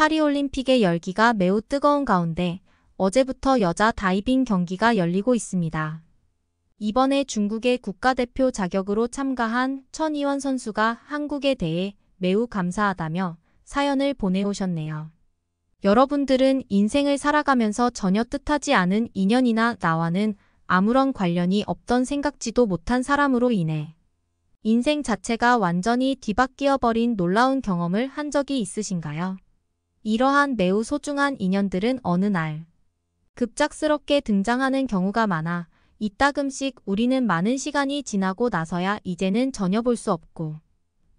파리올림픽의 열기가 매우 뜨거운 가운데 어제부터 여자 다이빙 경기가 열리고 있습니다. 이번에 중국의 국가대표 자격으로 참가한 천이원 선수가 한국에 대해 매우 감사하다며 사연을 보내오셨네요. 여러분들은 인생을 살아가면서 전혀 뜻하지 않은 인연이나 나와는 아무런 관련이 없던 생각지도 못한 사람으로 인해 인생 자체가 완전히 뒤바뀌어버린 놀라운 경험을 한 적이 있으신가요? 이러한 매우 소중한 인연들은 어느 날 급작스럽게 등장하는 경우가 많아 이따금씩 우리는 많은 시간이 지나고 나서야 이제는 전혀 볼 수 없고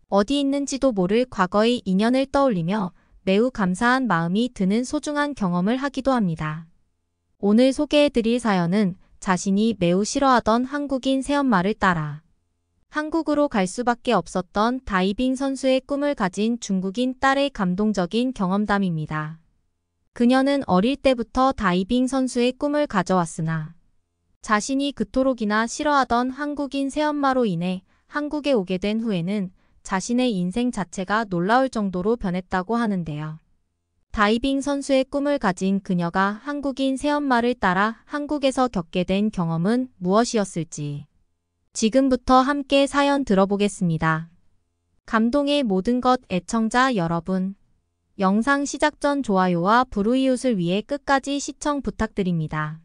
어디 있는지도 모를 과거의 인연을 떠올리며 매우 감사한 마음이 드는 소중한 경험을 하기도 합니다. 오늘 소개해드릴 사연은 자신이 매우 싫어하던 한국인 새엄마를 따라 한국으로 갈 수밖에 없었던 다이빙 선수의 꿈을 가진 중국인 딸의 감동적인 경험담입니다. 그녀는 어릴 때부터 다이빙 선수의 꿈을 가져왔으나 자신이 그토록이나 싫어하던 한국인 새엄마로 인해 한국에 오게 된 후에는 자신의 인생 자체가 놀라울 정도로 변했다고 하는데요. 다이빙 선수의 꿈을 가진 그녀가 한국인 새엄마를 따라 한국에서 겪게 된 경험은 무엇이었을지 지금부터 함께 사연 들어보겠습니다. 감동의 모든 것 애청자 여러분, 영상 시작 전 좋아요와 불우이웃을 위해 끝까지 시청 부탁드립니다.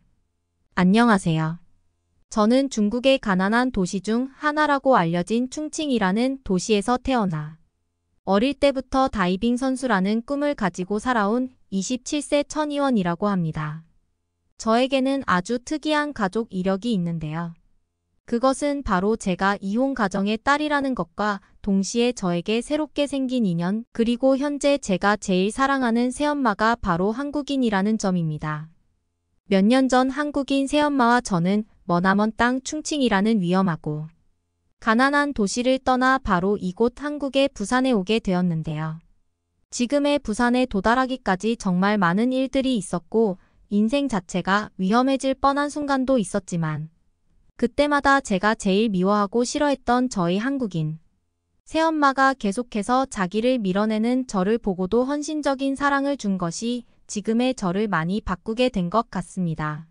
안녕하세요. 저는 중국의 가난한 도시 중 하나라고 알려진 충칭이라는 도시에서 태어나 어릴 때부터 다이빙 선수라는 꿈을 가지고 살아온 27세 천이원이라고 합니다. 저에게는 아주 특이한 가족 이력이 있는데요. 그것은 바로 제가 이혼 가정의 딸이라는 것과 동시에 저에게 새롭게 생긴 인연, 그리고 현재 제가 제일 사랑하는 새엄마가 바로 한국인이라는 점입니다. 몇 년 전 한국인 새엄마와 저는 머나먼 땅 충칭이라는 위험하고 가난한 도시를 떠나 바로 이곳 한국의 부산에 오게 되었는데요. 지금의 부산에 도달하기까지 정말 많은 일들이 있었고 인생 자체가 위험해질 뻔한 순간도 있었지만 그때마다 제가 제일 미워하고 싫어했던 저희 한국인 새엄마가 계속해서 자기를 밀어내는 저를 보고도 헌신적인 사랑을 준 것이 지금의 저를 많이 바꾸게 된 것 같습니다.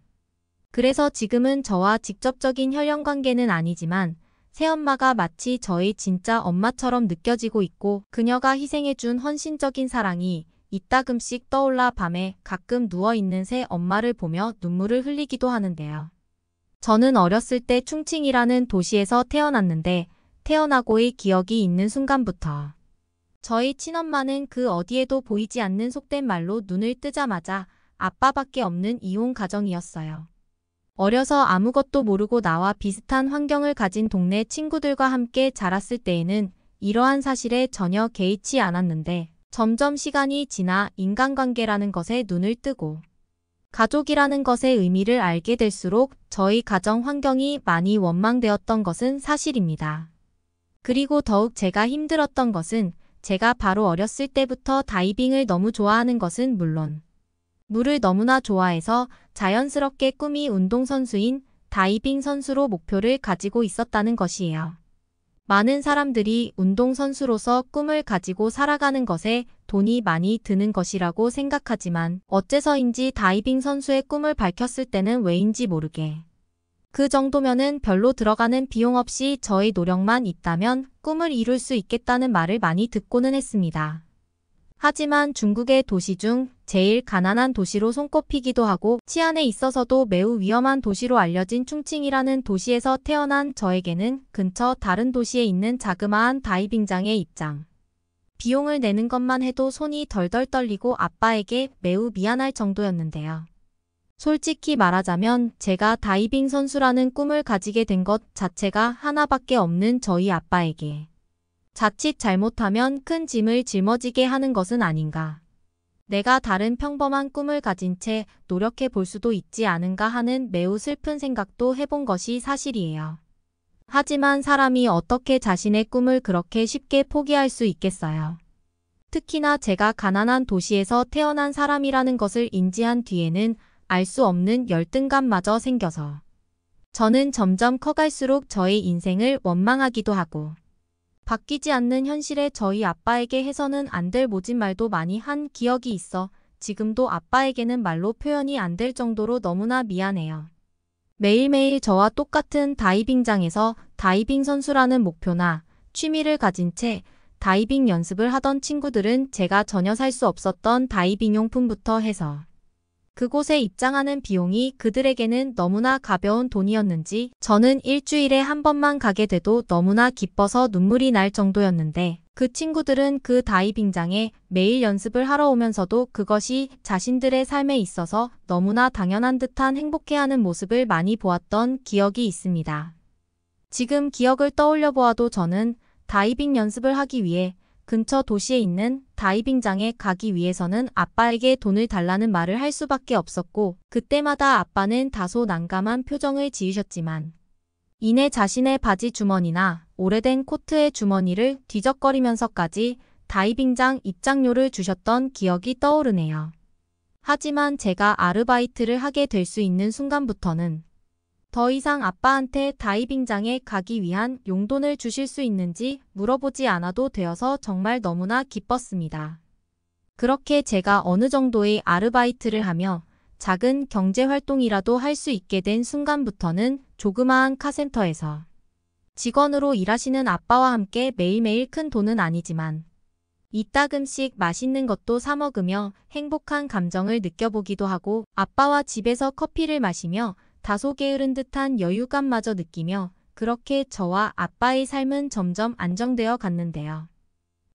그래서 지금은 저와 직접적인 혈연 관계는 아니지만 새엄마가 마치 저의 진짜 엄마처럼 느껴지고 있고 그녀가 희생해준 헌신적인 사랑이 이따금씩 떠올라 밤에 가끔 누워있는 새 엄마를 보며 눈물을 흘리기도 하는데요. 저는 어렸을 때 충칭이라는 도시에서 태어났는데 태어나고의 기억이 있는 순간부터 저희 친엄마는 그 어디에도 보이지 않는 속된 말로 눈을 뜨자마자 아빠밖에 없는 이혼 가정이었어요. 어려서 아무것도 모르고 나와 비슷한 환경을 가진 동네 친구들과 함께 자랐을 때에는 이러한 사실에 전혀 개의치 않았는데 점점 시간이 지나 인간관계라는 것에 눈을 뜨고 가족이라는 것의 의미를 알게 될수록 저희 가정 환경이 많이 원망되었던 것은 사실입니다. 그리고 더욱 제가 힘들었던 것은 제가 바로 어렸을 때부터 다이빙을 너무 좋아하는 것은 물론 물을 너무나 좋아해서 자연스럽게 꿈이 운동선수인 다이빙 선수로 목표를 가지고 있었다는 것이에요. 많은 사람들이 운동선수로서 꿈을 가지고 살아가는 것에 돈이 많이 드는 것이라고 생각하지만 어째서인지 다이빙 선수의 꿈을 밝혔을 때는 왜인지 모르게 그 정도면은 별로 들어가는 비용 없이 저의 노력만 있다면 꿈을 이룰 수 있겠다는 말을 많이 듣고는 했습니다. 하지만 중국의 도시 중 제일 가난한 도시로 손꼽히기도 하고 치안에 있어서도 매우 위험한 도시로 알려진 충칭이라는 도시에서 태어난 저에게는 근처 다른 도시에 있는 자그마한 다이빙장의 입장, 비용을 내는 것만 해도 손이 덜덜 떨리고 아빠에게 매우 미안할 정도였는데요. 솔직히 말하자면 제가 다이빙 선수라는 꿈을 가지게 된 것 자체가 하나밖에 없는 저희 아빠에게 자칫 잘못하면 큰 짐을 짊어지게 하는 것은 아닌가. 내가 다른 평범한 꿈을 가진 채 노력해 볼 수도 있지 않은가 하는 매우 슬픈 생각도 해본 것이 사실이에요. 하지만 사람이 어떻게 자신의 꿈을 그렇게 쉽게 포기할 수 있겠어요. 특히나 제가 가난한 도시에서 태어난 사람이라는 것을 인지한 뒤에는 알 수 없는 열등감마저 생겨서 저는 점점 커갈수록 저의 인생을 원망하기도 하고 바뀌지 않는 현실에 저희 아빠에게 해서는 안 될 모진 말도 많이 한 기억이 있어 지금도 아빠에게는 말로 표현이 안 될 정도로 너무나 미안해요. 매일매일 저와 똑같은 다이빙장에서 다이빙 선수라는 목표나 취미를 가진 채 다이빙 연습을 하던 친구들은 제가 전혀 살 수 없었던 다이빙 용품부터 해서 그곳에 입장하는 비용이 그들에게는 너무나 가벼운 돈이었는지 저는 일주일에 한 번만 가게 돼도 너무나 기뻐서 눈물이 날 정도였는데 그 친구들은 그 다이빙장에 매일 연습을 하러 오면서도 그것이 자신들의 삶에 있어서 너무나 당연한 듯한 행복해하는 모습을 많이 보았던 기억이 있습니다. 지금 기억을 떠올려 보아도 저는 다이빙 연습을 하기 위해 근처 도시에 있는 다이빙장에 가기 위해서는 아빠에게 돈을 달라는 말을 할 수밖에 없었고 그때마다 아빠는 다소 난감한 표정을 지으셨지만 이내 자신의 바지 주머니나 오래된 코트의 주머니를 뒤적거리면서까지 다이빙장 입장료를 주셨던 기억이 떠오르네요. 하지만 제가 아르바이트를 하게 될 수 있는 순간부터는 더 이상 아빠한테 다이빙장에 가기 위한 용돈을 주실 수 있는지 물어보지 않아도 되어서 정말 너무나 기뻤습니다. 그렇게 제가 어느 정도의 아르바이트를 하며 작은 경제활동이라도 할 수 있게 된 순간부터는 조그마한 카센터에서 직원으로 일하시는 아빠와 함께 매일매일 큰 돈은 아니지만 이따금씩 맛있는 것도 사 먹으며 행복한 감정을 느껴보기도 하고 아빠와 집에서 커피를 마시며 다소 게으른 듯한 여유감마저 느끼며 그렇게 저와 아빠의 삶은 점점 안정되어 갔는데요.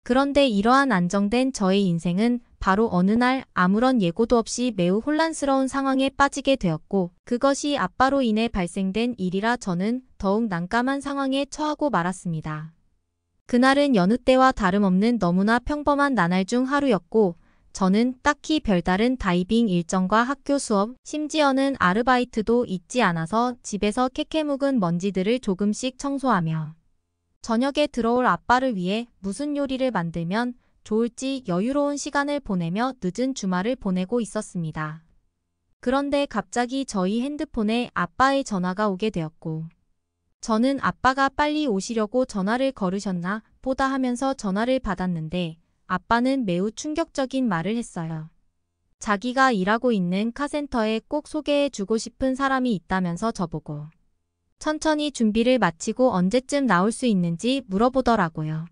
그런데 이러한 안정된 저의 인생은 바로 어느 날 아무런 예고도 없이 매우 혼란스러운 상황에 빠지게 되었고 그것이 아빠로 인해 발생된 일이라 저는 더욱 난감한 상황에 처하고 말았습니다. 그날은 여느 때와 다름없는 너무나 평범한 나날 중 하루였고 저는 딱히 별다른 다이빙 일정과 학교 수업, 심지어는 아르바이트도 있지 않아서 집에서 캐캐 묵은 먼지들을 조금씩 청소하며 저녁에 들어올 아빠를 위해 무슨 요리를 만들면 좋을지 여유로운 시간을 보내며 늦은 주말을 보내고 있었습니다. 그런데 갑자기 저희 핸드폰에 아빠의 전화가 오게 되었고 저는 아빠가 빨리 오시려고 전화를 걸으셨나 보다 하면서 전화를 받았는데 아빠는 매우 충격적인 말을 했어요. 자기가 일하고 있는 카센터에 꼭 소개해주고 싶은 사람이 있다면서 저보고 천천히 준비를 마치고 언제쯤 나올 수 있는지 물어보더라고요.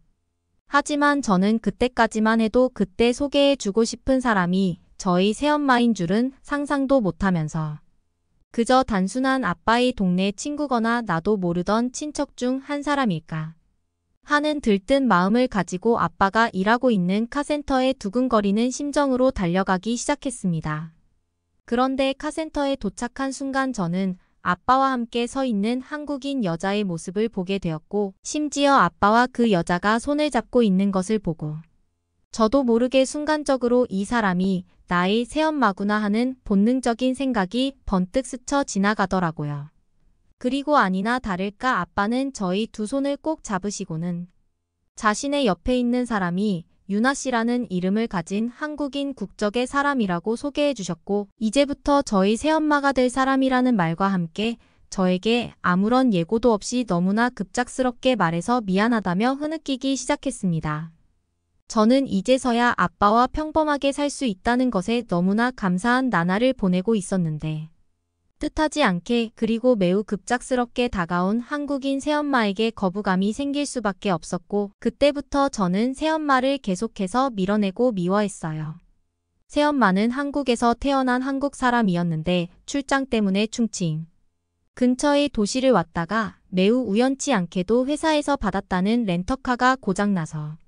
하지만 저는 그때까지만 해도 그때 소개해주고 싶은 사람이 저희 새엄마인 줄은 상상도 못하면서 그저 단순한 아빠의 동네 친구거나 나도 모르던 친척 중 한 사람일까 하는 들뜬 마음을 가지고 아빠가 일하고 있는 카센터에 두근거리는 심정으로 달려가기 시작했습니다. 그런데 카센터에 도착한 순간 저는 아빠와 함께 서 있는 한국인 여자의 모습을 보게 되었고 심지어 아빠와 그 여자가 손을 잡고 있는 것을 보고 저도 모르게 순간적으로 이 사람이 나의 새엄마구나 하는 본능적인 생각이 번뜩 스쳐 지나가더라고요. 그리고 아니나 다를까 아빠는 저희 두 손을 꼭 잡으시고는 자신의 옆에 있는 사람이 유나 씨라는 이름을 가진 한국인 국적의 사람이라고 소개해 주셨고 이제부터 저희 새엄마가 될 사람이라는 말과 함께 저에게 아무런 예고도 없이 너무나 급작스럽게 말해서 미안하다며 흐느끼기 시작했습니다. 저는 이제서야 아빠와 평범하게 살 수 있다는 것에 너무나 감사한 나날을 보내고 있었는데 뜻하지 않게 그리고 매우 급작스럽게 다가온 한국인 새엄마에게 거부감이 생길 수밖에 없었고 그때부터 저는 새엄마를 계속해서 밀어내고 미워했어요. 새엄마는 한국에서 태어난 한국 사람이었는데 출장 때문에 충칭 근처의 도시를 왔다가 매우 우연치 않게도 회사에서 받았다는 렌터카가 고장나서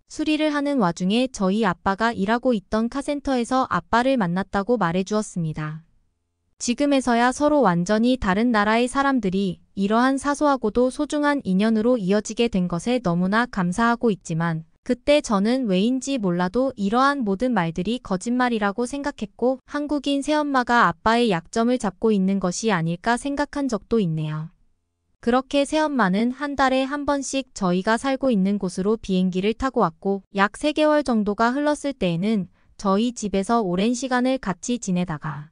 수리를 하는 와중에 저희 아빠가 일하고 있던 카센터에서 아빠를 만났다고 말해주었습니다. 지금에서야 서로 완전히 다른 나라의 사람들이 이러한 사소하고도 소중한 인연으로 이어지게 된 것에 너무나 감사하고 있지만 그때 저는 왜인지 몰라도 이러한 모든 말들이 거짓말이라고 생각했고 한국인 새엄마가 아빠의 약점을 잡고 있는 것이 아닐까 생각한 적도 있네요. 그렇게 새엄마는 한 달에 한 번씩 저희가 살고 있는 곳으로 비행기를 타고 왔고 약 3개월 정도가 흘렀을 때에는 저희 집에서 오랜 시간을 같이 지내다가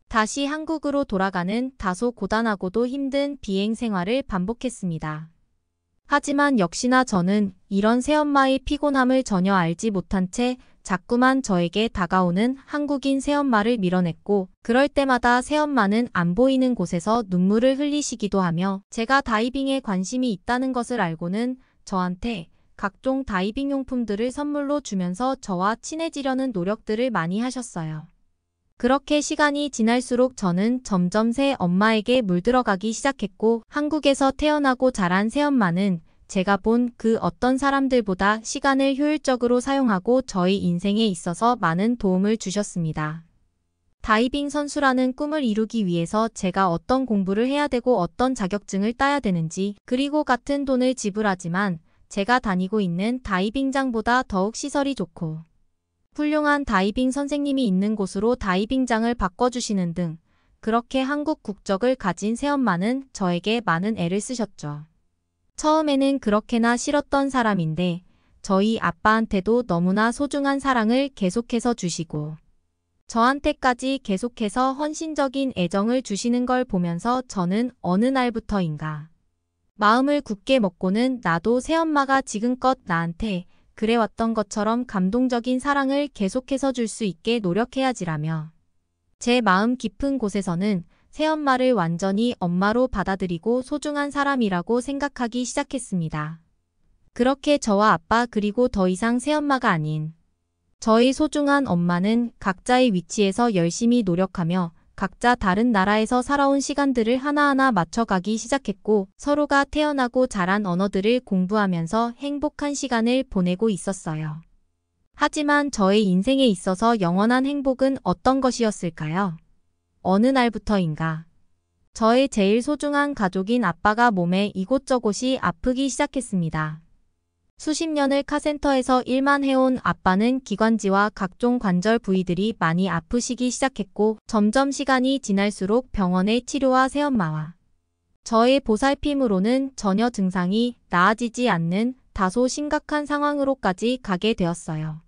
다시 한국으로 돌아가는 다소 고단하고도 힘든 비행 생활을 반복했습니다. 하지만 역시나 저는 이런 새엄마의 피곤함을 전혀 알지 못한 채 자꾸만 저에게 다가오는 한국인 새엄마를 밀어냈고, 그럴 때마다 새엄마는 안 보이는 곳에서 눈물을 흘리시기도 하며 제가 다이빙에 관심이 있다는 것을 알고는 저한테 각종 다이빙 용품들을 선물로 주면서 저와 친해지려는 노력들을 많이 하셨어요. 그렇게 시간이 지날수록 저는 점점 새엄마에게 물들어가기 시작했고, 한국에서 태어나고 자란 새엄마는 제가 본 그 어떤 사람들보다 시간을 효율적으로 사용하고 저희 인생에 있어서 많은 도움을 주셨습니다. 다이빙 선수라는 꿈을 이루기 위해서 제가 어떤 공부를 해야 되고 어떤 자격증을 따야 되는지, 그리고 같은 돈을 지불하지만 제가 다니고 있는 다이빙장보다 더욱 시설이 좋고 훌륭한 다이빙 선생님이 있는 곳으로 다이빙장을 바꿔주시는 등 그렇게 한국 국적을 가진 새엄마는 저에게 많은 애를 쓰셨죠. 처음에는 그렇게나 싫었던 사람인데 저희 아빠한테도 너무나 소중한 사랑을 계속해서 주시고 저한테까지 계속해서 헌신적인 애정을 주시는 걸 보면서 저는 어느 날부터인가 마음을 굳게 먹고는 나도 새엄마가 지금껏 나한테 그래왔던 것처럼 감동적인 사랑을 계속해서 줄 수 있게 노력해야지라며 제 마음 깊은 곳에서는 새엄마를 완전히 엄마로 받아들이고 소중한 사람이라고 생각하기 시작했습니다. 그렇게 저와 아빠 그리고 더 이상 새엄마가 아닌 저희 소중한 엄마는 각자의 위치에서 열심히 노력하며 각자 다른 나라에서 살아온 시간들을 하나하나 맞춰가기 시작했고 서로가 태어나고 자란 언어들을 공부하면서 행복한 시간을 보내고 있었어요. 하지만 저의 인생에 있어서 영원한 행복은 어떤 것이었을까요? 어느 날부터인가 저의 제일 소중한 가족인 아빠가 몸에 이곳저곳이 아프기 시작했습니다. 수십 년을 카센터에서 일만 해온 아빠는 기관지와 각종 관절 부위들이 많이 아프시기 시작했고 점점 시간이 지날수록 병원의 치료와 새엄마와 저의 보살핌으로는 전혀 증상이 나아지지 않는 다소 심각한 상황으로까지 가게 되었어요.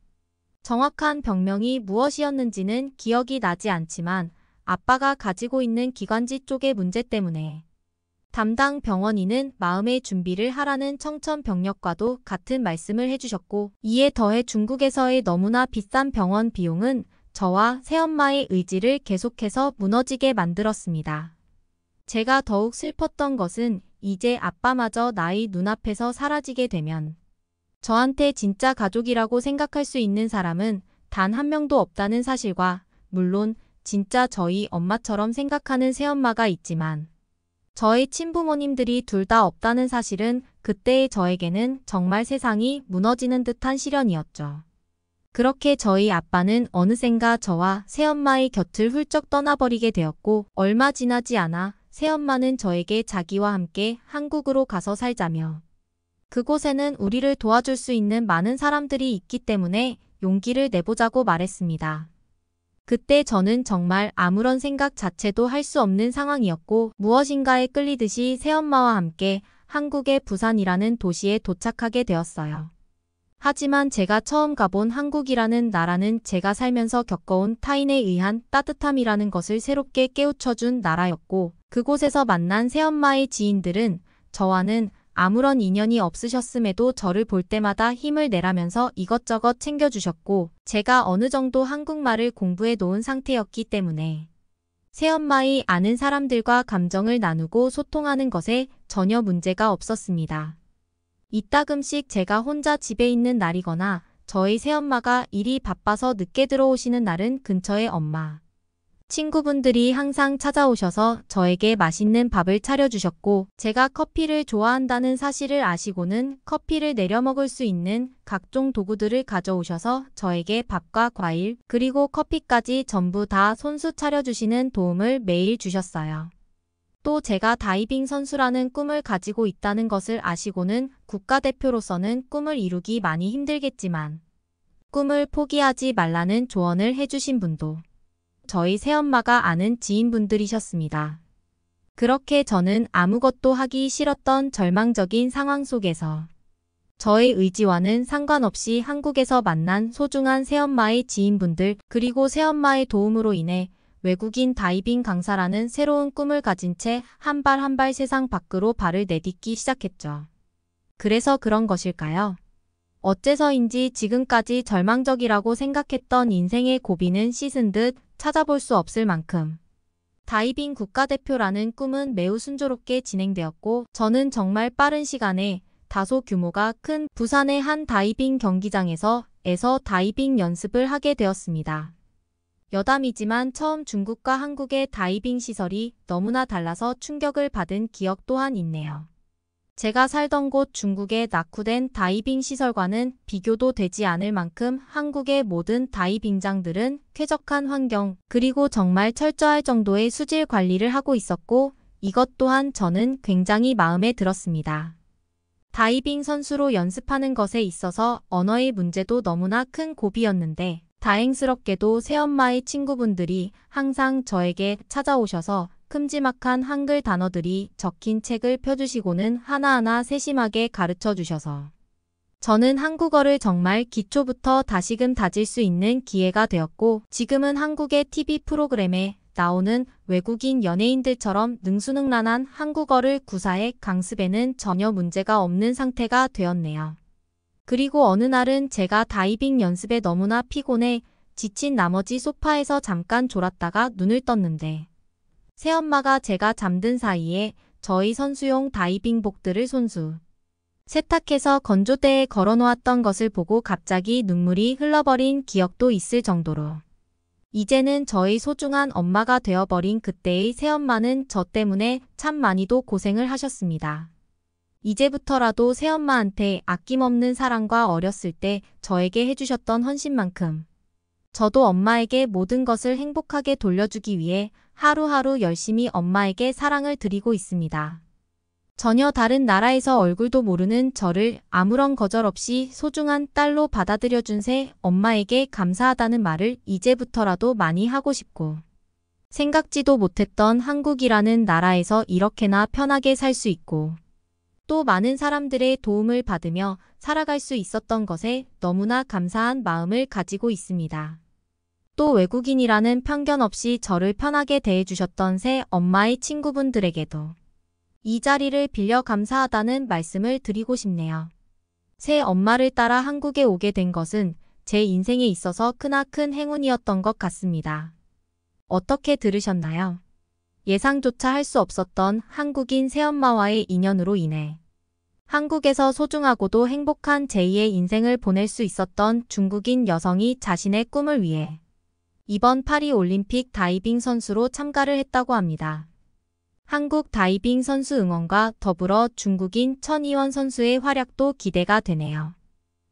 정확한 병명이 무엇이었는지는 기억이 나지 않지만 아빠가 가지고 있는 기관지 쪽의 문제 때문에 담당 병원인은 마음의 준비를 하라는 청천벽력과도 같은 말씀을 해주셨고 이에 더해 중국에서의 너무나 비싼 병원 비용은 저와 새엄마의 의지를 계속해서 무너지게 만들었습니다. 제가 더욱 슬펐던 것은 이제 아빠마저 나의 눈앞에서 사라지게 되면 저한테 진짜 가족이라고 생각할 수 있는 사람은 단 한 명도 없다는 사실과 물론 진짜 저희 엄마처럼 생각하는 새엄마가 있지만 저의 친부모님들이 둘 다 없다는 사실은 그때의 저에게는 정말 세상이 무너지는 듯한 시련이었죠. 그렇게 저희 아빠는 어느샌가 저와 새엄마의 곁을 훌쩍 떠나버리게 되었고 얼마 지나지 않아 새엄마는 저에게 자기와 함께 한국으로 가서 살자며 그곳에는 우리를 도와줄 수 있는 많은 사람들이 있기 때문에 용기를 내보자고 말했습니다. 그때 저는 정말 아무런 생각 자체도 할 수 없는 상황이었고 무엇인가에 끌리듯이 새엄마와 함께 한국의 부산이라는 도시에 도착하게 되었어요. 하지만 제가 처음 가본 한국이라는 나라는 제가 살면서 겪어온 타인에 의한 따뜻함이라는 것을 새롭게 깨우쳐준 나라였고 그곳에서 만난 새엄마의 지인들은 저와는 아무런 인연이 없으셨음에도 저를 볼 때마다 힘을 내라면서 이것저것 챙겨주셨고 제가 어느 정도 한국말을 공부해 놓은 상태였기 때문에 새엄마의 아는 사람들과 감정을 나누고 소통하는 것에 전혀 문제가 없었습니다. 이따금씩 제가 혼자 집에 있는 날이거나 저희 새엄마가 일이 바빠서 늦게 들어오시는 날은 근처의 엄마, 친구분들이 항상 찾아오셔서 저에게 맛있는 밥을 차려주셨고 제가 커피를 좋아한다는 사실을 아시고는 커피를 내려 먹을 수 있는 각종 도구들을 가져오셔서 저에게 밥과 과일 그리고 커피까지 전부 다 손수 차려주시는 도움을 매일 주셨어요. 또 제가 다이빙 선수라는 꿈을 가지고 있다는 것을 아시고는 국가대표로서는 꿈을 이루기 많이 힘들겠지만 꿈을 포기하지 말라는 조언을 해주신 분도 저희 새엄마가 아는 지인분들이셨습니다. 그렇게 저는 아무것도 하기 싫었던 절망적인 상황 속에서 저의 의지와는 상관없이 한국에서 만난 소중한 새엄마의 지인분들 그리고 새엄마의 도움으로 인해 외국인 다이빙 강사라는 새로운 꿈을 가진 채 한 발 한 발 세상 밖으로 발을 내딛기 시작했죠. 그래서 그런 것일까요? 어째서인지 지금까지 절망적이라고 생각했던 인생의 고비는 씻은 듯 찾아볼 수 없을 만큼 다이빙 국가대표라는 꿈은 매우 순조롭게 진행되었고 저는 정말 빠른 시간에 다소 규모가 큰 부산의 한 다이빙 경기장에서 다이빙 연습을 하게 되었습니다. 여담이지만 처음 중국과 한국의 다이빙 시설이 너무나 달라서 충격을 받은 기억 또한 있네요. 제가 살던 곳 중국의 낙후된 다이빙 시설과는 비교도 되지 않을 만큼 한국의 모든 다이빙장들은 쾌적한 환경 그리고 정말 철저할 정도의 수질 관리를 하고 있었고 이것 또한 저는 굉장히 마음에 들었습니다. 다이빙 선수로 연습하는 것에 있어서 언어의 문제도 너무나 큰 고비였는데 다행스럽게도 새엄마의 친구분들이 항상 저에게 찾아오셔서 큼지막한 한글 단어들이 적힌 책을 펴주시고는 하나하나 세심하게 가르쳐 주셔서 저는 한국어를 정말 기초부터 다시금 다질 수 있는 기회가 되었고 지금은 한국의 TV 프로그램에 나오는 외국인 연예인들처럼 능수능란한 한국어를 구사해 강습에는 전혀 문제가 없는 상태가 되었네요. 그리고 어느 날은 제가 다이빙 연습에 너무나 피곤해 지친 나머지 소파에서 잠깐 졸았다가 눈을 떴는데 새엄마가 제가 잠든 사이에 저희 선수용 다이빙복들을 손수 세탁해서 건조대에 걸어놓았던 것을 보고 갑자기 눈물이 흘러버린 기억도 있을 정도로 이제는 저희 소중한 엄마가 되어버린 그때의 새엄마는 저 때문에 참 많이도 고생을 하셨습니다. 이제부터라도 새엄마한테 아낌없는 사랑과 어렸을 때 저에게 해주셨던 헌신만큼 저도 엄마에게 모든 것을 행복하게 돌려주기 위해 하루하루 열심히 엄마에게 사랑을 드리고 있습니다. 전혀 다른 나라에서 얼굴도 모르는 저를 아무런 거절 없이 소중한 딸로 받아들여준 새 엄마에게 감사하다는 말을 이제부터라도 많이 하고 싶고 생각지도 못했던 한국이라는 나라에서 이렇게나 편하게 살 수 있고 또 많은 사람들의 도움을 받으며 살아갈 수 있었던 것에 너무나 감사한 마음을 가지고 있습니다. 또 외국인이라는 편견 없이 저를 편하게 대해주셨던 새 엄마의 친구분들에게도 이 자리를 빌려 감사하다는 말씀을 드리고 싶네요. 새 엄마를 따라 한국에 오게 된 것은 제 인생에 있어서 크나큰 행운이었던 것 같습니다. 어떻게 들으셨나요? 예상조차 할 수 없었던 한국인 새엄마와의 인연으로 인해 한국에서 소중하고도 행복한 제2의 인생을 보낼 수 있었던 중국인 여성이 자신의 꿈을 위해 이번 파리올림픽 다이빙 선수로 참가를 했다고 합니다. 한국 다이빙 선수 응원과 더불어 중국인 천이원 선수의 활약도 기대가 되네요.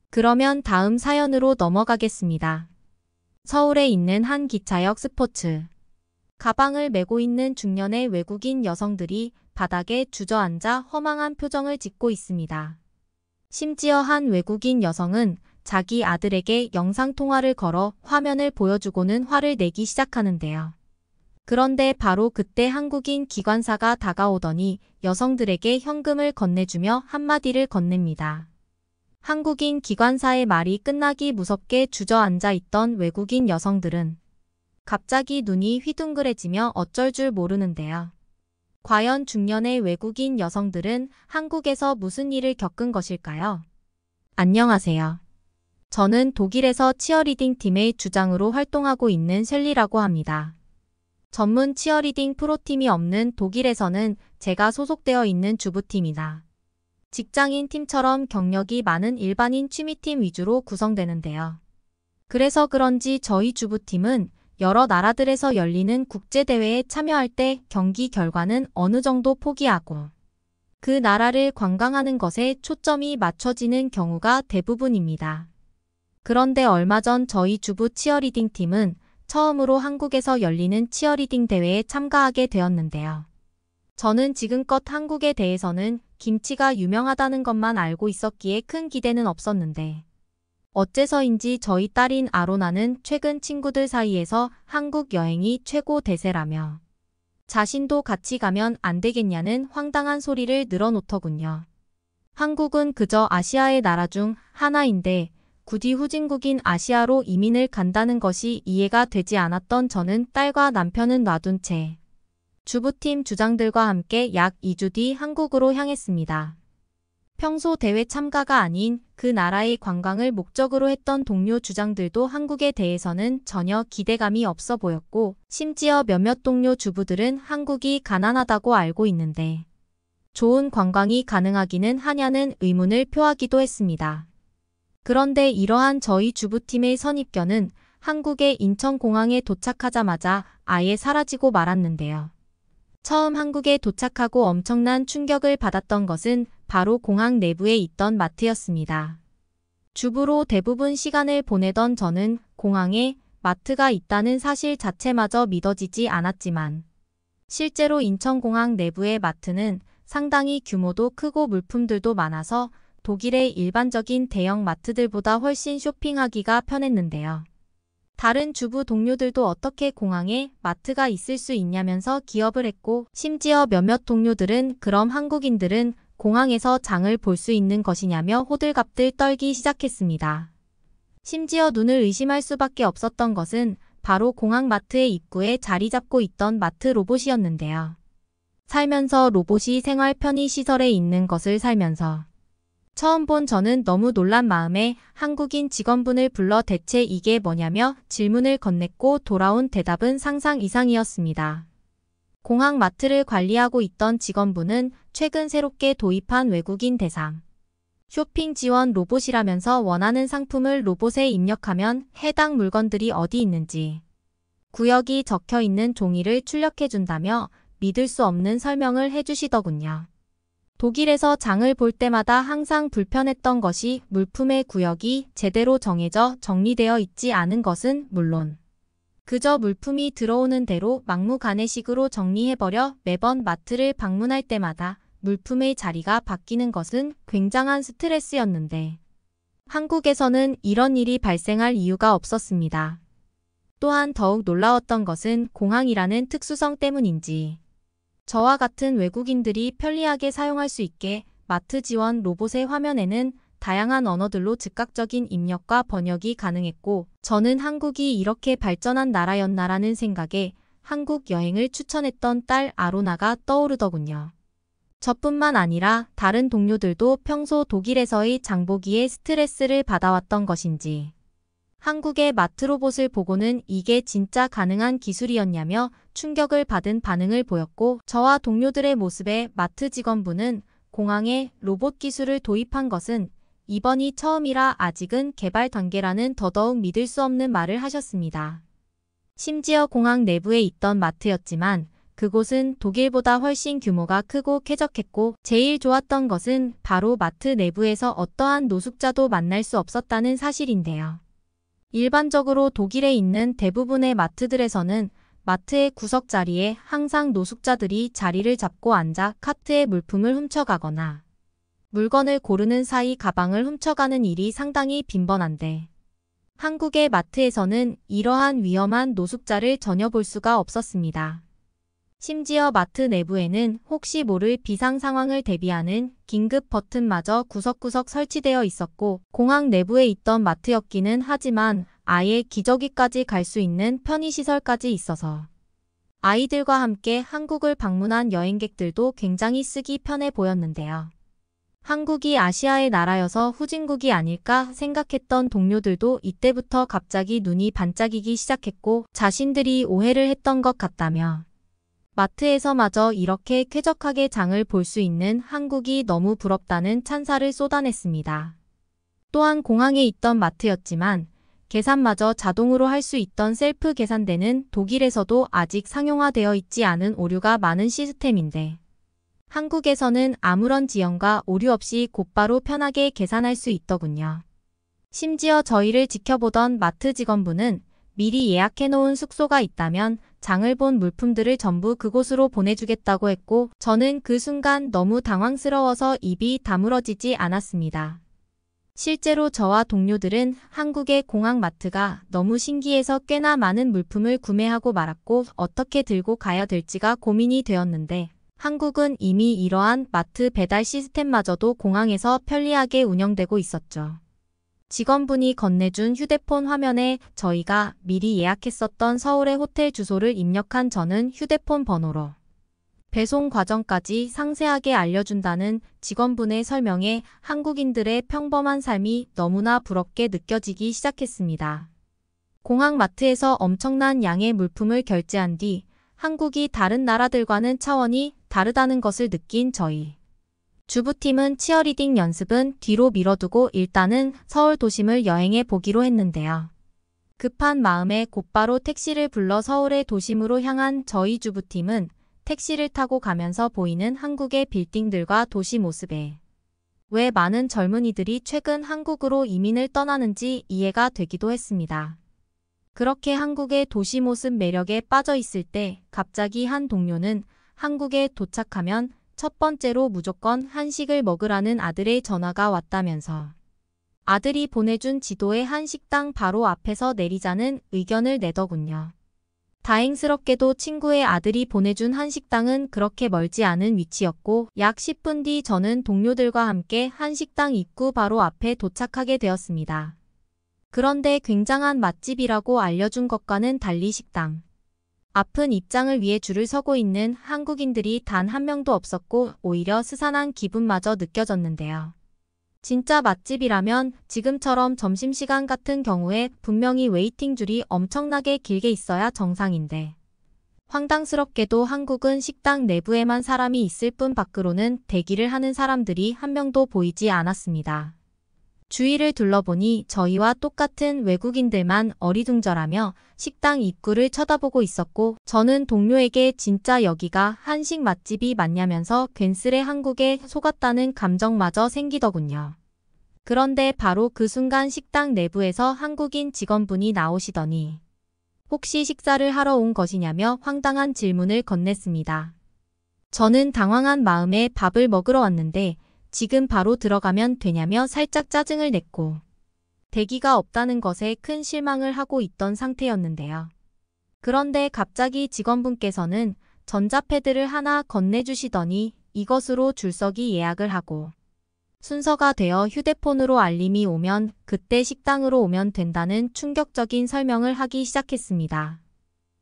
그러면 다음 사연으로 넘어가겠습니다. 서울에 있는 한 기차역 스포츠 가방을 메고 있는 중년의 외국인 여성들이 바닥에 주저앉아 허망한 표정을 짓고 있습니다. 심지어 한 외국인 여성은 자기 아들에게 영상통화를 걸어 화면을 보여주고는 화를 내기 시작하는데요. 그런데 바로 그때 한국인 기관사가 다가오더니 여성들에게 현금을 건네주며 한마디를 건넵니다. 한국인 기관사의 말이 끝나기 무섭게 주저앉아 있던 외국인 여성들은 갑자기 눈이 휘둥그레지며 어쩔 줄 모르는데요. 과연 중년의 외국인 여성들은 한국에서 무슨 일을 겪은 것일까요? 안녕하세요. 저는 독일에서 치어리딩 팀의 주장으로 활동하고 있는 셸리라고 합니다. 전문 치어리딩 프로팀이 없는 독일에서는 제가 소속되어 있는 주부팀이나 직장인 팀처럼 경력이 많은 일반인 취미팀 위주로 구성되는데요. 그래서 그런지 저희 주부팀은 여러 나라들에서 열리는 국제대회에 참여할 때 경기 결과는 어느 정도 포기하고 그 나라를 관광하는 것에 초점이 맞춰지는 경우가 대부분입니다. 그런데 얼마 전 저희 주부 치어리딩 팀은 처음으로 한국에서 열리는 치어리딩 대회에 참가하게 되었는데요. 저는 지금껏 한국에 대해서는 김치가 유명하다는 것만 알고 있었기에 큰 기대는 없었는데 어째서인지 저희 딸인 아로나는 최근 친구들 사이에서 한국 여행이 최고 대세라며 자신도 같이 가면 안 되겠냐는 황당한 소리를 늘어놓더군요. 한국은 그저 아시아의 나라 중 하나인데 굳이 후진국인 아시아로 이민을 간다는 것이 이해가 되지 않았던 저는 딸과 남편은 놔둔 채 주부팀 주장들과 함께 약 2주 뒤 한국으로 향했습니다. 평소 대회 참가가 아닌 그 나라의 관광을 목적으로 했던 동료 주장들도 한국에 대해서는 전혀 기대감이 없어 보였고, 심지어 몇몇 동료 주부들은 한국이 가난하다고 알고 있는데 좋은 관광이 가능하기는 하냐는 의문을 표하기도 했습니다. 그런데 이러한 저희 주부팀의 선입견은 한국의 인천공항에 도착하자마자 아예 사라지고 말았는데요. 처음 한국에 도착하고 엄청난 충격을 받았던 것은 바로 공항 내부에 있던 마트였습니다. 주부로 대부분 시간을 보내던 저는 공항에 마트가 있다는 사실 자체마저 믿어지지 않았지만, 실제로 인천공항 내부의 마트는 상당히 규모도 크고 물품들도 많아서 독일의 일반적인 대형 마트들보다 훨씬 쇼핑하기가 편했는데요. 다른 주부 동료들도 어떻게 공항에 마트가 있을 수 있냐면서 기업을 했고, 심지어 몇몇 동료들은 그럼 한국인들은 공항에서 장을 볼 수 있는 것이냐며 호들갑들 떨기 시작했습니다. 심지어 눈을 의심할 수밖에 없었던 것은 바로 공항 마트의 입구에 자리 잡고 있던 마트 로봇이었는데요. 살면서 로봇이 생활 편의시설에 있는 것을 살면서 처음 본 저는 너무 놀란 마음에 한국인 직원분을 불러 대체 이게 뭐냐며 질문을 건넸고 돌아온 대답은 상상 이상이었습니다. 공항 마트를 관리하고 있던 직원분은 최근 새롭게 도입한 외국인 대상 쇼핑 지원 로봇이라면서 원하는 상품을 로봇에 입력하면 해당 물건들이 어디 있는지 구역이 적혀 있는 종이를 출력해준다며 믿을 수 없는 설명을 해주시더군요. 독일에서 장을 볼 때마다 항상 불편했던 것이 물품의 구역이 제대로 정해져 정리되어 있지 않은 것은 물론 그저 물품이 들어오는 대로 막무가내식으로 정리해버려 매번 마트를 방문할 때마다 물품의 자리가 바뀌는 것은 굉장한 스트레스였는데, 한국에서는 이런 일이 발생할 이유가 없었습니다. 또한 더욱 놀라웠던 것은 공항이라는 특수성 때문인지 저와 같은 외국인들이 편리하게 사용할 수 있게 마트 지원 로봇의 화면에는 다양한 언어들로 즉각적인 입력과 번역이 가능했고, 저는 한국이 이렇게 발전한 나라였나라는 생각에 한국 여행을 추천했던 딸 아로나가 떠오르더군요. 저뿐만 아니라 다른 동료들도 평소 독일에서의 장보기에 스트레스를 받아왔던 것인지 한국의 마트 로봇을 보고는 이게 진짜 가능한 기술이었냐며 충격을 받은 반응을 보였고, 저와 동료들의 모습에 마트 직원분은 공항에 로봇 기술을 도입한 것은 이번이 처음이라 아직은 개발 단계라는 더더욱 믿을 수 없는 말을 하셨습니다. 심지어 공항 내부에 있던 마트였지만 그곳은 독일보다 훨씬 규모가 크고 쾌적했고, 제일 좋았던 것은 바로 마트 내부에서 어떠한 노숙자도 만날 수 없었다는 사실인데요. 일반적으로 독일에 있는 대부분의 마트들에서는 마트의 구석 자리에 항상 노숙자들이 자리를 잡고 앉아 카트에 물품을 훔쳐가거나 물건을 고르는 사이 가방을 훔쳐가는 일이 상당히 빈번한데, 한국의 마트에서는 이러한 위험한 노숙자를 전혀 볼 수가 없었습니다. 심지어 마트 내부에는 혹시 모를 비상 상황을 대비하는 긴급 버튼마저 구석구석 설치되어 있었고, 공항 내부에 있던 마트였기는 하지만 아예 기저귀까지 갈 수 있는 편의시설까지 있어서 아이들과 함께 한국을 방문한 여행객들도 굉장히 쓰기 편해 보였는데요. 한국이 아시아의 나라여서 후진국이 아닐까 생각했던 동료들도 이때부터 갑자기 눈이 반짝이기 시작했고, 자신들이 오해를 했던 것 같다며 마트에서마저 이렇게 쾌적하게 장을 볼 수 있는 한국이 너무 부럽다는 찬사를 쏟아냈습니다. 또한 공항에 있던 마트였지만 계산마저 자동으로 할 수 있던 셀프 계산대는 독일에서도 아직 상용화되어 있지 않은 오류가 많은 시스템인데, 한국에서는 아무런 지연과 오류 없이 곧바로 편하게 계산할 수 있더군요. 심지어 저희를 지켜보던 마트 직원분은 미리 예약해놓은 숙소가 있다면 장을 본 물품들을 전부 그곳으로 보내주겠다고 했고, 저는 그 순간 너무 당황스러워서 입이 다물어지지 않았습니다. 실제로 저와 동료들은 한국의 공항 마트가 너무 신기해서 꽤나 많은 물품을 구매하고 말았고, 어떻게 들고 가야 될지가 고민이 되었는데, 한국은 이미 이러한 마트 배달 시스템마저도 공항에서 편리하게 운영되고 있었죠. 직원분이 건네준 휴대폰 화면에 저희가 미리 예약했었던 서울의 호텔 주소를 입력한 저는 휴대폰 번호로 배송 과정까지 상세하게 알려준다는 직원분의 설명에 한국인들의 평범한 삶이 너무나 부럽게 느껴지기 시작했습니다. 공항 마트에서 엄청난 양의 물품을 결제한 뒤 한국이 다른 나라들과는 차원이 다르다는 것을 느낀 저희. 주부팀은 치어리딩 연습은 뒤로 미뤄두고 일단은 서울 도심을 여행해 보기로 했는데요. 급한 마음에 곧바로 택시를 불러 서울의 도심으로 향한 저희 주부팀은 택시를 타고 가면서 보이는 한국의 빌딩들과 도시 모습에 왜 많은 젊은이들이 최근 한국으로 이민을 떠나는지 이해가 되기도 했습니다. 그렇게 한국의 도시 모습 매력에 빠져 있을 때 갑자기 한 동료는 한국에 도착하면 첫 번째로 무조건 한식을 먹으라는 아들의 전화가 왔다면서 아들이 보내준 지도의 한 식당 바로 앞에서 내리자는 의견을 내더군요. 다행스럽게도 친구의 아들이 보내준 한식당은 그렇게 멀지 않은 위치였고 약 10분 뒤 저는 동료들과 함께 한식당 입구 바로 앞에 도착하게 되었습니다. 그런데 굉장한 맛집이라고 알려준 것과는 달리 식당 앞은 입장을 위해 줄을 서고 있는 한국인들이 단 한 명도 없었고 오히려 스산한 기분마저 느껴졌는데요. 진짜 맛집이라면 지금처럼 점심시간 같은 경우에 분명히 웨이팅 줄이 엄청나게 길게 있어야 정상인데 황당스럽게도 한국은 식당 내부에만 사람이 있을 뿐 밖으로는 대기를 하는 사람들이 한 명도 보이지 않았습니다. 주위를 둘러보니 저희와 똑같은 외국인들만 어리둥절하며 식당 입구를 쳐다보고 있었고 저는 동료에게 진짜 여기가 한식 맛집이 맞냐면서 괜스레 한국에 속았다는 감정마저 생기더군요. 그런데 바로 그 순간 식당 내부에서 한국인 직원분이 나오시더니 혹시 식사를 하러 온 것이냐며 황당한 질문을 건넸습니다. 저는 당황한 마음에 밥을 먹으러 왔는데 지금 바로 들어가면 되냐며 살짝 짜증을 냈고 대기가 없다는 것에 큰 실망을 하고 있던 상태였는데요. 그런데 갑자기 직원분께서는 전자패드를 하나 건네주시더니 이것으로 줄서기 예약을 하고 순서가 되어 휴대폰으로 알림이 오면 그때 식당으로 오면 된다는 충격적인 설명을 하기 시작했습니다.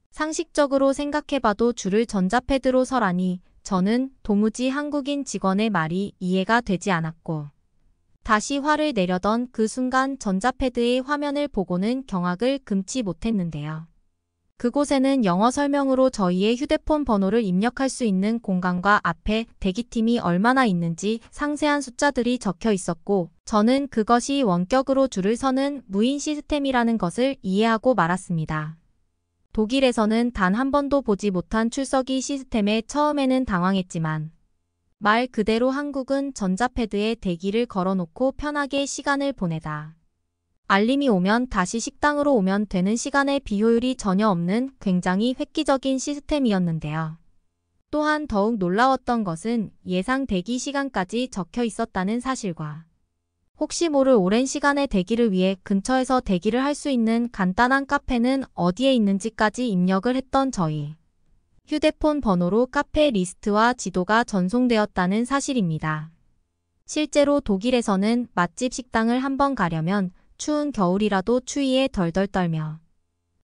상식적으로 생각해봐도 줄을 전자패드로 서라니 저는 도무지 한국인 직원의 말이 이해가 되지 않았고 다시 화를 내려던 그 순간 전자패드의 화면을 보고는 경악을 금치 못했는데요. 그곳에는 영어 설명으로 저희의 휴대폰 번호를 입력할 수 있는 공간과 앞에 대기팀이 얼마나 있는지 상세한 숫자들이 적혀 있었고 저는 그것이 원격으로 줄을 서는 무인 시스템이라는 것을 이해하고 말았습니다. 독일에서는 단 한 번도 보지 못한 출석이 시스템에 처음에는 당황했지만 말 그대로 한국은 전자패드에 대기를 걸어놓고 편하게 시간을 보내다. 알림이 오면 다시 식당으로 오면 되는 시간의 비효율이 전혀 없는 굉장히 획기적인 시스템이었는데요. 또한 더욱 놀라웠던 것은 예상 대기 시간까지 적혀 있었다는 사실과 혹시 모를 오랜 시간의 대기를 위해 근처에서 대기를 할 수 있는 간단한 카페는 어디에 있는지까지 입력을 했던 저희. 휴대폰 번호로 카페 리스트와 지도가 전송되었다는 사실입니다. 실제로 독일에서는 맛집 식당을 한번 가려면 추운 겨울이라도 추위에 덜덜 떨며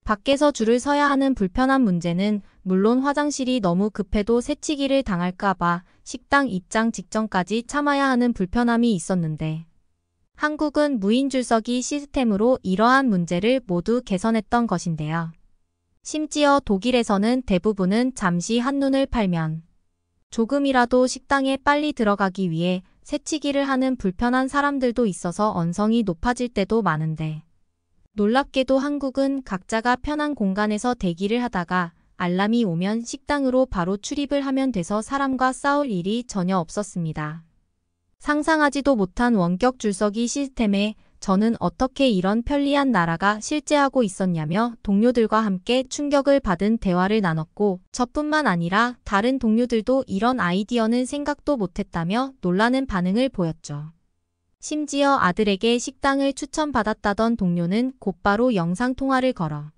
밖에서 줄을 서야 하는 불편한 문제는 물론 화장실이 너무 급해도 새치기를 당할까봐 식당 입장 직전까지 참아야 하는 불편함이 있었는데 한국은 무인 줄서기 시스템으로 이러한 문제를 모두 개선했던 것인데요. 심지어 독일에서는 대부분은 잠시 한눈을 팔면 조금이라도 식당에 빨리 들어가기 위해 새치기를 하는 불편한 사람들도 있어서 언성이 높아질 때도 많은데 놀랍게도 한국은 각자가 편한 공간에서 대기를 하다가 알람이 오면 식당으로 바로 출입을 하면 돼서 사람과 싸울 일이 전혀 없었습니다. 상상하지도 못한 원격 줄서기 시스템에 저는 어떻게 이런 편리한 나라가 실제하고 있었냐며 동료들과 함께 충격을 받은 대화를 나눴고 저뿐만 아니라 다른 동료들도 이런 아이디어는 생각도 못했다며 놀라는 반응을 보였죠. 심지어 아들에게 식당을 추천받았다던 동료는 곧바로 영상통화를 걸어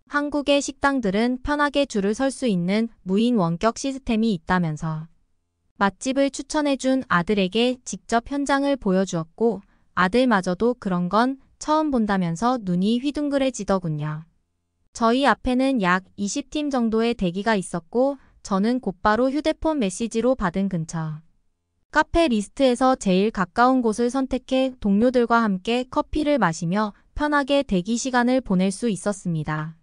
한국의 식당들은 편하게 줄을 설 수 있는 무인 원격 시스템이 있다면서 맛집을 추천해준 아들에게 직접 현장을 보여주었고 아들마저도 그런 건 처음 본다면서 눈이 휘둥그레지더군요. 저희 앞에는 약 20팀 정도의 대기가 있었고 저는 곧바로 휴대폰 메시지로 받은 근처 카페 리스트에서 제일 가까운 곳을 선택해 동료들과 함께 커피를 마시며 편하게 대기 시간을 보낼 수 있었습니다.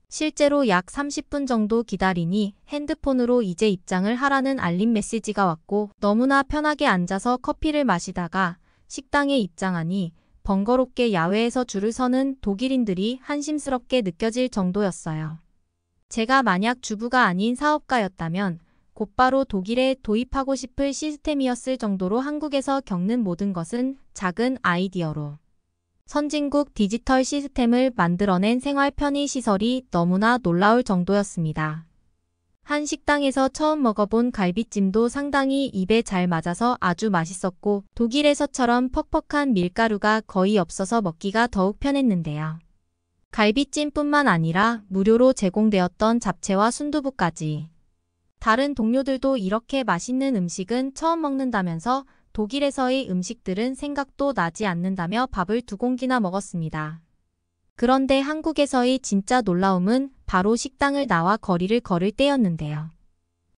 실제로 약 30분 정도 기다리니 핸드폰으로 이제 입장을 하라는 알림 메시지가 왔고 너무나 편하게 앉아서 커피를 마시다가 식당에 입장하니 번거롭게 야외에서 줄을 서는 독일인들이 한심스럽게 느껴질 정도였어요. 제가 만약 주부가 아닌 사업가였다면 곧바로 독일에 도입하고 싶을 시스템이었을 정도로 한국에서 겪는 모든 것은 작은 아이디어로 선진국 디지털 시스템을 만들어낸 생활 편의 시설이 너무나 놀라울 정도였습니다. 한 식당에서 처음 먹어본 갈비찜도 상당히 입에 잘 맞아서 아주 맛있었고 독일에서처럼 퍽퍽한 밀가루가 거의 없어서 먹기가 더욱 편했는데요. 갈비찜뿐만 아니라 무료로 제공되었던 잡채와 순두부까지. 다른 동료들도 이렇게 맛있는 음식은 처음 먹는다면서 독일에서의 음식들은 생각도 나지 않는다며 밥을 2공기나 먹었습니다. 그런데 한국에서의 진짜 놀라움은 바로 식당을 나와 거리를 걸을 때였는데요.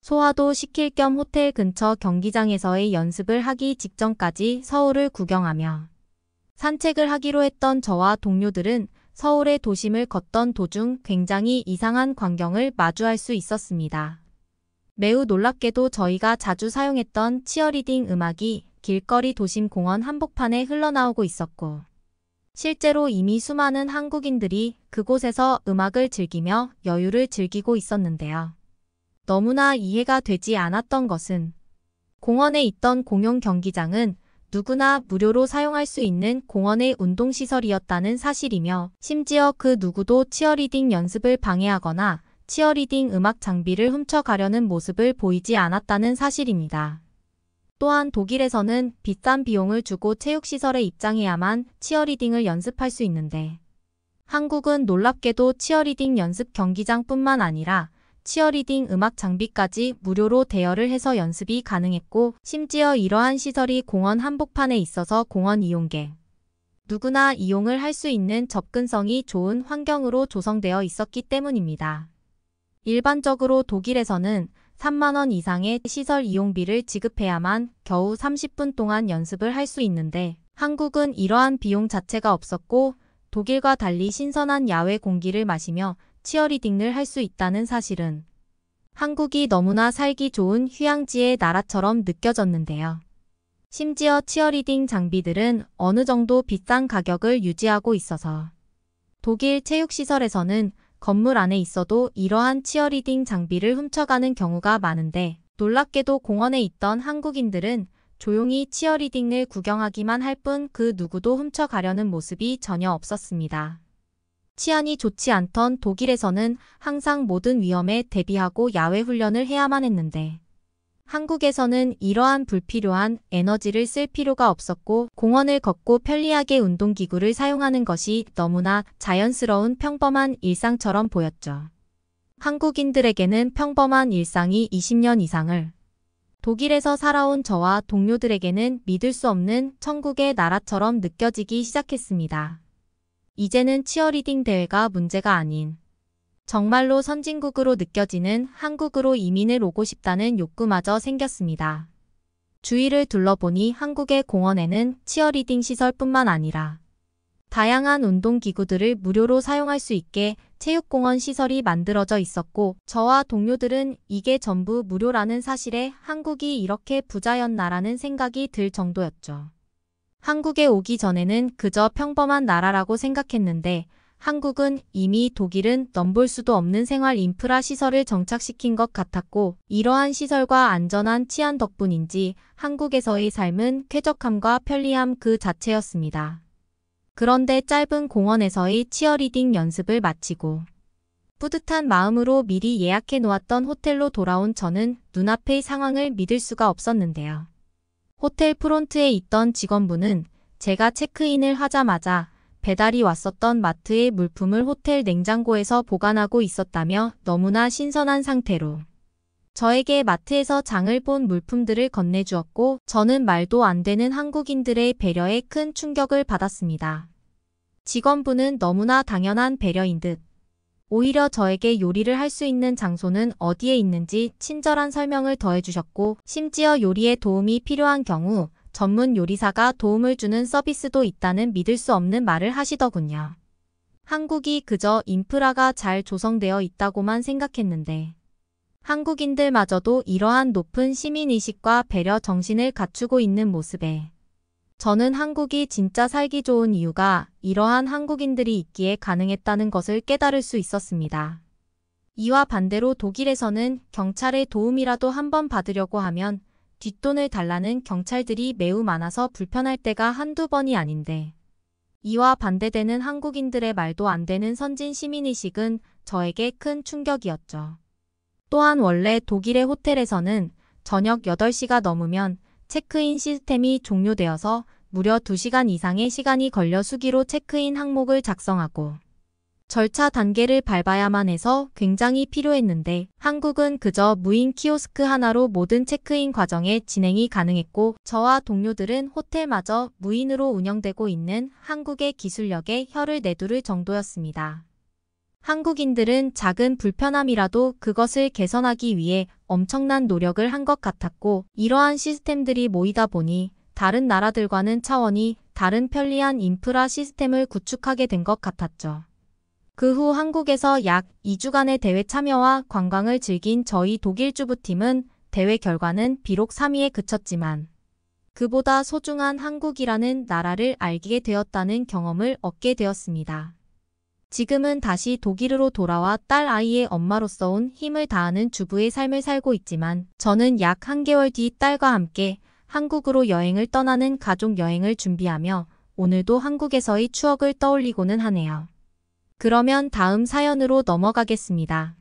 소화도 시킬 겸 호텔 근처 경기장에서의 연습을 하기 직전까지 서울을 구경하며 산책을 하기로 했던 저와 동료들은 서울의 도심을 걷던 도중 굉장히 이상한 광경을 마주할 수 있었습니다. 매우 놀랍게도 저희가 자주 사용했던 치어리딩 음악이 길거리 도심 공원 한복판에 흘러나오고 있었고 실제로 이미 수많은 한국인들이 그곳에서 음악을 즐기며 여유를 즐기고 있었는데요. 너무나 이해가 되지 않았던 것은 공원에 있던 공용 경기장은 누구나 무료로 사용할 수 있는 공원의 운동시설이었다는 사실이며 심지어 그 누구도 치어리딩 연습을 방해하거나 치어리딩 음악 장비를 훔쳐가려는 모습을 보이지 않았다는 사실입니다. 또한 독일에서는 비싼 비용을 주고 체육시설에 입장해야만 치어리딩을 연습할 수 있는데 한국은 놀랍게도 치어리딩 연습 경기장뿐만 아니라 치어리딩 음악 장비까지 무료로 대여를 해서 연습이 가능했고 심지어 이러한 시설이 공원 한복판에 있어서 공원 이용객 누구나 이용을 할 수 있는 접근성이 좋은 환경으로 조성되어 있었기 때문입니다. 일반적으로 독일에서는 3만 원 이상의 시설 이용비를 지급해야만 겨우 30분 동안 연습을 할 수 있는데 한국은 이러한 비용 자체가 없었고 독일과 달리 신선한 야외 공기를 마시며 치어리딩을 할 수 있다는 사실은 한국이 너무나 살기 좋은 휴양지의 나라처럼 느껴졌는데요. 심지어 치어리딩 장비들은 어느 정도 비싼 가격을 유지하고 있어서 독일 체육시설에서는 건물 안에 있어도 이러한 치어리딩 장비를 훔쳐가는 경우가 많은데 놀랍게도 공원에 있던 한국인들은 조용히 치어리딩을 구경하기만 할 뿐 그 누구도 훔쳐가려는 모습이 전혀 없었습니다. 치안이 좋지 않던 독일에서는 항상 모든 위험에 대비하고 야외 훈련을 해야만 했는데 한국에서는 이러한 불필요한 에너지를 쓸 필요가 없었고 공원을 걷고 편리하게 운동기구를 사용하는 것이 너무나 자연스러운 평범한 일상처럼 보였죠. 한국인들에게는 평범한 일상이 20년 이상을 독일에서 살아온 저와 동료들에게는 믿을 수 없는 천국의 나라처럼 느껴지기 시작했습니다. 이제는 치어리딩 대회가 문제가 아닌 정말로 선진국으로 느껴지는 한국으로 이민을 오고 싶다는 욕구마저 생겼습니다. 주위를 둘러보니 한국의 공원에는 치어리딩 시설뿐만 아니라 다양한 운동기구들을 무료로 사용할 수 있게 체육공원 시설이 만들어져 있었고 저와 동료들은 이게 전부 무료라는 사실에 한국이 이렇게 부자였나라는 생각이 들 정도였죠. 한국에 오기 전에는 그저 평범한 나라라고 생각했는데 한국은 이미 독일은 넘볼 수도 없는 생활 인프라 시설을 정착시킨 것 같았고 이러한 시설과 안전한 치안 덕분인지 한국에서의 삶은 쾌적함과 편리함 그 자체였습니다. 그런데 짧은 공원에서의 치어리딩 연습을 마치고 뿌듯한 마음으로 미리 예약해 놓았던 호텔로 돌아온 저는 눈앞의 상황을 믿을 수가 없었는데요. 호텔 프론트에 있던 직원분은 제가 체크인을 하자마자 배달이 왔었던 마트의 물품을 호텔 냉장고에서 보관하고 있었다며 너무나 신선한 상태로 저에게 마트에서 장을 본 물품들을 건네주었고 저는 말도 안 되는 한국인들의 배려에 큰 충격을 받았습니다. 직원분은 너무나 당연한 배려인 듯 오히려 저에게 요리를 할 수 있는 장소는 어디에 있는지 친절한 설명을 더해주셨고, 심지어 요리에 도움이 필요한 경우 전문 요리사가 도움을 주는 서비스도 있다는 믿을 수 없는 말을 하시더군요. 한국이 그저 인프라가 잘 조성되어 있다고만 생각했는데, 한국인들마저도 이러한 높은 시민의식과 배려 정신을 갖추고 있는 모습에 저는 한국이 진짜 살기 좋은 이유가 이러한 한국인들이 있기에 가능했다는 것을 깨달을 수 있었습니다. 이와 반대로 독일에서는 경찰의 도움이라도 한번 받으려고 하면 뒷돈을 달라는 경찰들이 매우 많아서 불편할 때가 한두 번이 아닌데, 이와 반대되는 한국인들의 말도 안 되는 선진 시민의식은 저에게 큰 충격이었죠. 또한 원래 독일의 호텔에서는 저녁 8시가 넘으면 체크인 시스템이 종료되어서 무려 2시간 이상의 시간이 걸려 수기로 체크인 항목을 작성하고 절차 단계를 밟아야만 해서 굉장히 필요했는데, 한국은 그저 무인 키오스크 하나로 모든 체크인 과정의 진행이 가능했고, 저와 동료들은 호텔마저 무인으로 운영되고 있는 한국의 기술력에 혀를 내두를 정도였습니다. 한국인들은 작은 불편함이라도 그것을 개선하기 위해 엄청난 노력을 한 것 같았고, 이러한 시스템들이 모이다 보니 다른 나라들과는 차원이 다른 편리한 인프라 시스템을 구축하게 된 것 같았죠. 그 후 한국에서 약 2주간의 대회 참여와 관광을 즐긴 저희 독일 주부팀은 대회 결과는 비록 3위에 그쳤지만 그보다 소중한 한국이라는 나라를 알게 되었다는 경험을 얻게 되었습니다. 지금은 다시 독일으로 돌아와 딸 아이의 엄마로서 온 힘을 다하는 주부의 삶을 살고 있지만, 저는 약 1개월 뒤 딸과 함께 한국으로 여행을 떠나는 가족 여행을 준비하며 오늘도 한국에서의 추억을 떠올리고는 하네요. 그러면 다음 사연으로 넘어가겠습니다.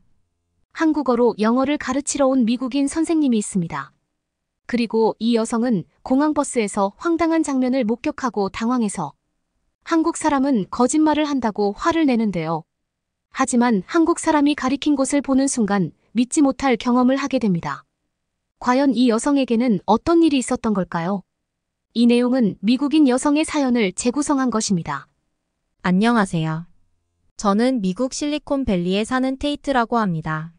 한국어로 영어를 가르치러 온 미국인 선생님이 있습니다. 그리고 이 여성은 공항버스에서 황당한 장면을 목격하고 당황해서 한국 사람은 거짓말을 한다고 화를 내는데요. 하지만 한국 사람이 가리킨 곳을 보는 순간 믿지 못할 경험을 하게 됩니다. 과연 이 여성에게는 어떤 일이 있었던 걸까요? 이 내용은 미국인 여성의 사연을 재구성한 것입니다. 안녕하세요. 저는 미국 실리콘밸리에 사는 테이트라고 합니다.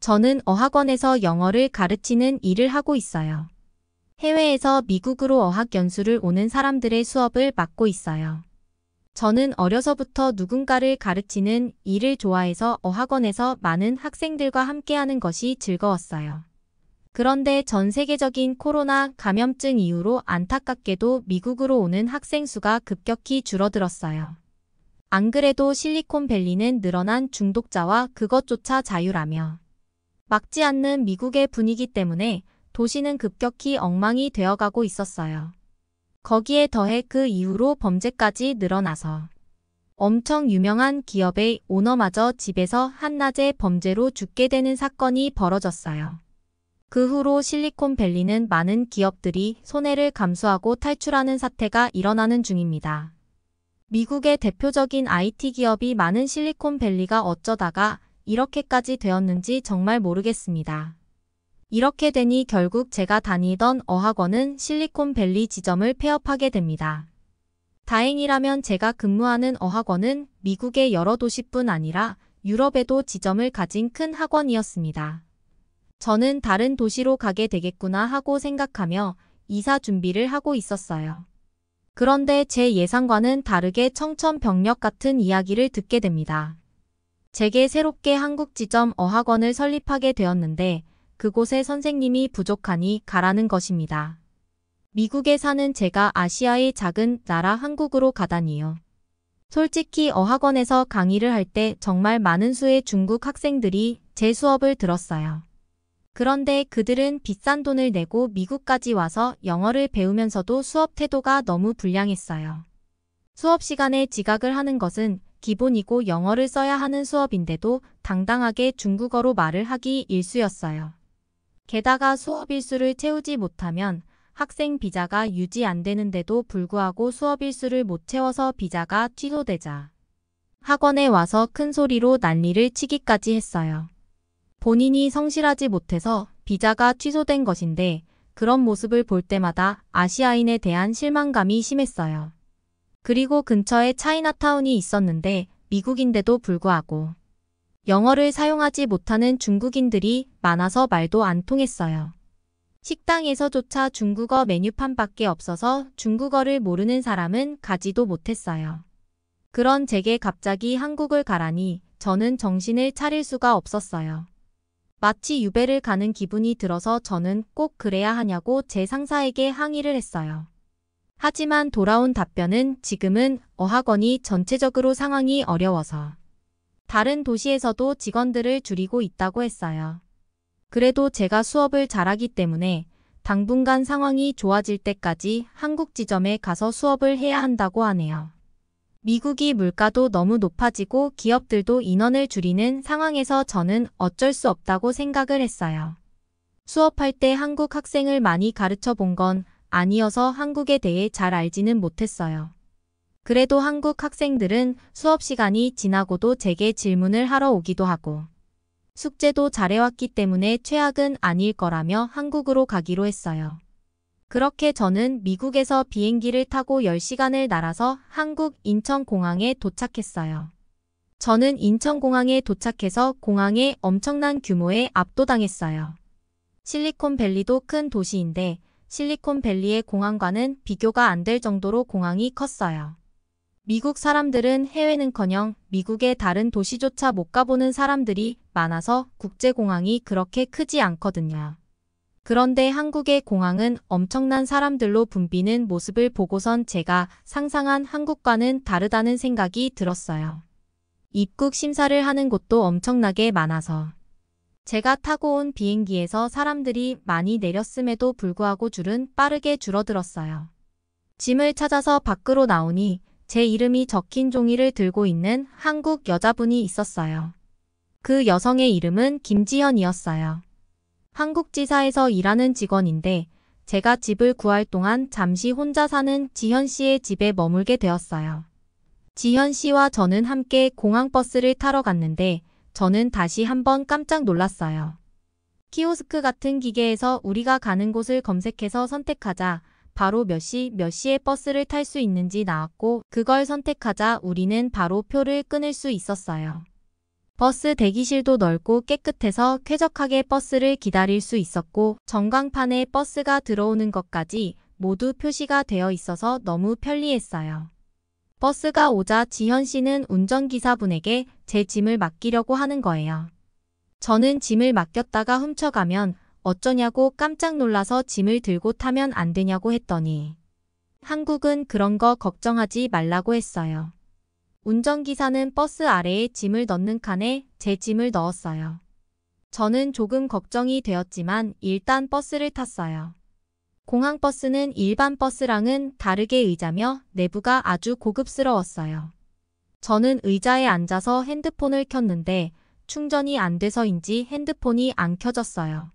저는 어학원에서 영어를 가르치는 일을 하고 있어요. 해외에서 미국으로 어학연수를 오는 사람들의 수업을 맡고 있어요. 저는 어려서부터 누군가를 가르치는 일을 좋아해서 어학원에서 많은 학생들과 함께하는 것이 즐거웠어요. 그런데 전 세계적인 코로나 감염증 이후로 안타깝게도 미국으로 오는 학생 수가 급격히 줄어들었어요. 안 그래도 실리콘밸리는 늘어난 중독자와 그것조차 자유라며 막지 않는 미국의 분위기 때문에 도시는 급격히 엉망이 되어가고 있었어요. 거기에 더해 그 이후로 범죄까지 늘어나서 엄청 유명한 기업의 오너마저 집에서 한낮에 범죄로 죽게 되는 사건이 벌어졌어요. 그 후로 실리콘밸리는 많은 기업들이 손해를 감수하고 탈출하는 사태가 일어나는 중입니다. 미국의 대표적인 IT 기업이 많은 실리콘밸리가 어쩌다가 이렇게까지 되었는지 정말 모르겠습니다. 이렇게 되니 결국 제가 다니던 어학원은 실리콘밸리 지점을 폐업하게 됩니다. 다행이라면 제가 근무하는 어학원은 미국의 여러 도시뿐 아니라 유럽에도 지점을 가진 큰 학원이었습니다. 저는 다른 도시로 가게 되겠구나 하고 생각하며 이사 준비를 하고 있었어요. 그런데 제 예상과는 다르게 청천벽력 같은 이야기를 듣게 됩니다. 제게 새롭게 한국 지점 어학원을 설립하게 되었는데 그곳에 선생님이 부족하니 가라는 것입니다. 미국에 사는 제가 아시아의 작은 나라 한국으로 가다니요. 솔직히 어학원에서 강의를 할 때 정말 많은 수의 중국 학생들이 제 수업을 들었어요. 그런데 그들은 비싼 돈을 내고 미국까지 와서 영어를 배우면서도 수업 태도가 너무 불량했어요. 수업 시간에 지각을 하는 것은 기본이고 영어를 써야 하는 수업인데도 당당하게 중국어로 말을 하기 일쑤였어요. 게다가 수업 일수를 채우지 못하면 학생 비자가 유지 안 되는데도 불구하고 수업 일수를 못 채워서 비자가 취소되자 학원에 와서 큰 소리로 난리를 치기까지 했어요. 본인이 성실하지 못해서 비자가 취소된 것인데 그런 모습을 볼 때마다 아시아인에 대한 실망감이 심했어요. 그리고 근처에 차이나타운이 있었는데 미국인데도 불구하고 영어를 사용하지 못하는 중국인들이 많아서 말도 안 통했어요. 식당에서조차 중국어 메뉴판밖에 없어서 중국어를 모르는 사람은 가지도 못했어요. 그런 제게 갑자기 한국을 가라니 저는 정신을 차릴 수가 없었어요. 마치 유배를 가는 기분이 들어서 저는 꼭 그래야 하냐고 제 상사에게 항의를 했어요. 하지만 돌아온 답변은 지금은 어학원이 전체적으로 상황이 어려워서 다른 도시에서도 직원들을 줄이고 있다고 했어요. 그래도 제가 수업을 잘하기 때문에 당분간 상황이 좋아질 때까지 한국 지점에 가서 수업을 해야 한다고 하네요. 미국이 물가도 너무 높아지고 기업들도 인원을 줄이는 상황에서 저는 어쩔 수 없다고 생각을 했어요. 수업할 때 한국 학생을 많이 가르쳐 본 건 아니어서 한국에 대해 잘 알지는 못했어요. 그래도 한국 학생들은 수업 시간이 지나고도 제게 질문을 하러 오기도 하고 숙제도 잘해왔기 때문에 최악은 아닐 거라며 한국으로 가기로 했어요. 그렇게 저는 미국에서 비행기를 타고 10시간을 날아서 한국 인천공항에 도착했어요. 저는 인천공항에 도착해서 공항에 엄청난 규모에 압도당했어요. 실리콘밸리도 큰 도시인데 실리콘밸리의 공항과는 비교가 안 될 정도로 공항이 컸어요. 미국 사람들은 해외는커녕 미국의 다른 도시조차 못 가보는 사람들이 많아서 국제공항이 그렇게 크지 않거든요. 그런데 한국의 공항은 엄청난 사람들로 붐비는 모습을 보고선 제가 상상한 한국과는 다르다는 생각이 들었어요. 입국 심사를 하는 곳도 엄청나게 많아서 제가 타고 온 비행기에서 사람들이 많이 내렸음에도 불구하고 줄은 빠르게 줄어들었어요. 짐을 찾아서 밖으로 나오니 제 이름이 적힌 종이를 들고 있는 한국 여자분이 있었어요. 그 여성의 이름은 김지현이었어요. 한국지사에서 일하는 직원인데 제가 집을 구할 동안 잠시 혼자 사는 지현 씨의 집에 머물게 되었어요. 지현 씨와 저는 함께 공항버스를 타러 갔는데 저는 다시 한번 깜짝 놀랐어요. 키오스크 같은 기계에서 우리가 가는 곳을 검색해서 선택하자 바로 몇 시에 버스를 탈 수 있는지 나왔고 그걸 선택하자 우리는 바로 표를 끊을 수 있었어요. 버스 대기실도 넓고 깨끗해서 쾌적하게 버스를 기다릴 수 있었고 전광판에 버스가 들어오는 것까지 모두 표시가 되어 있어서 너무 편리했어요. 버스가 오자 지현 씨는 운전기사분에게 제 짐을 맡기려고 하는 거예요. 저는 짐을 맡겼다가 훔쳐가면 어쩌냐고 깜짝 놀라서 짐을 들고 타면 안 되냐고 했더니 한국은 그런 거 걱정하지 말라고 했어요. 운전기사는 버스 아래에 짐을 넣는 칸에 제 짐을 넣었어요. 저는 조금 걱정이 되었지만 일단 버스를 탔어요. 공항버스는 일반 버스랑은 다르게 의자며 내부가 아주 고급스러웠어요. 저는 의자에 앉아서 핸드폰을 켰는데 충전이 안 돼서인지 핸드폰이 안 켜졌어요.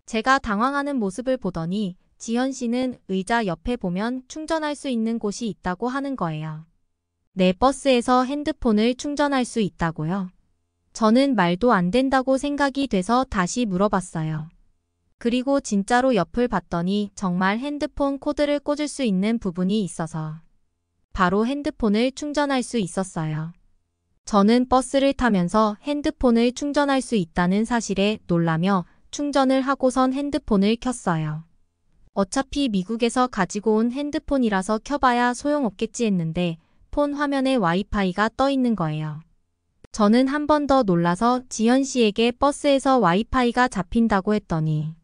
제가 당황하는 모습을 보더니 지현 씨는 의자 옆에 보면 충전할 수 있는 곳이 있다고 하는 거예요. 내 버스에서 핸드폰을 충전할 수 있다고요? 저는 말도 안 된다고 생각이 돼서 다시 물어봤어요. 그리고 진짜로 옆을 봤더니 정말 핸드폰 코드를 꽂을 수 있는 부분이 있어서 바로 핸드폰을 충전할 수 있었어요. 저는 버스를 타면서 핸드폰을 충전할 수 있다는 사실에 놀라며 충전을 하고선 핸드폰을 켰어요. 어차피 미국에서 가지고 온 핸드폰이라서 켜봐야 소용없겠지 했는데 폰 화면에 와이파이가 떠 있는 거예요. 저는 한 번 더 놀라서 지현 씨에게 버스에서 와이파이가 잡힌다고 했더니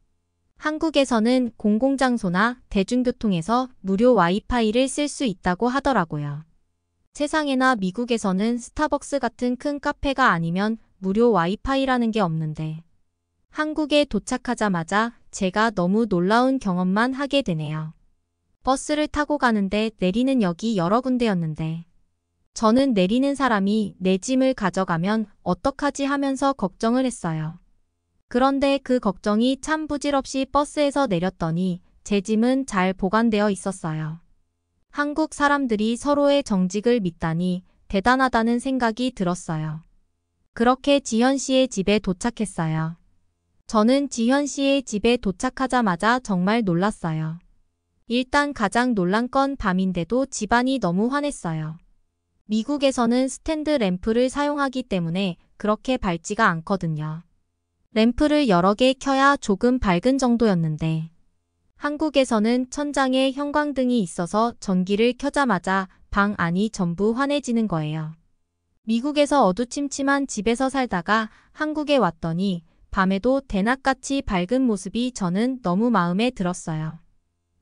한국에서는 공공장소나 대중교통에서 무료 와이파이를 쓸 수 있다고 하더라고요. 세상에나 미국에서는 스타벅스 같은 큰 카페가 아니면 무료 와이파이라는 게 없는데 한국에 도착하자마자 제가 너무 놀라운 경험만 하게 되네요. 버스를 타고 가는데 내리는 역이 여러 군데였는데 저는 내리는 사람이 내 짐을 가져가면 어떡하지 하면서 걱정을 했어요. 그런데 그 걱정이 참 부질없이 버스에서 내렸더니 제 짐은 잘 보관되어 있었어요. 한국 사람들이 서로의 정직을 믿다니 대단하다는 생각이 들었어요. 그렇게 지현 씨의 집에 도착했어요. 저는 지현 씨의 집에 도착하자마자 정말 놀랐어요. 일단 가장 놀란 건 밤인데도 집안이 너무 환했어요. 미국에서는 스탠드 램프를 사용하기 때문에 그렇게 밝지가 않거든요. 램프를 여러 개 켜야 조금 밝은 정도였는데 한국에서는 천장에 형광등이 있어서 전기를 켜자마자 방 안이 전부 환해지는 거예요. 미국에서 어두침침한 집에서 살다가 한국에 왔더니 밤에도 대낮같이 밝은 모습이 저는 너무 마음에 들었어요.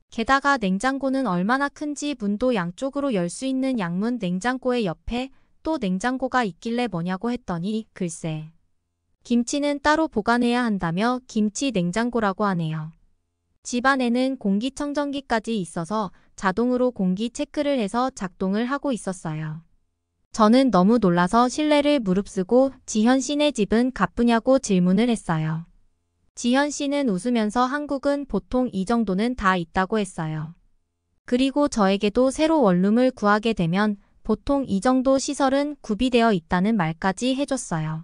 게다가 냉장고는 얼마나 큰지 문도 양쪽으로 열 수 있는 양문 냉장고의 옆에 또 냉장고가 있길래 뭐냐고 했더니 글쎄. 김치는 따로 보관해야 한다며 김치 냉장고라고 하네요. 집 안에는 공기청정기까지 있어서 자동으로 공기 체크를 해서 작동을 하고 있었어요. 저는 너무 놀라서 실례를 무릅쓰고 지현 씨네 집은 가쁘냐고 질문을 했어요. 지현 씨는 웃으면서 한국은 보통 이 정도는 다 있다고 했어요. 그리고 저에게도 새로 원룸을 구하게 되면 보통 이 정도 시설은 구비되어 있다는 말까지 해줬어요.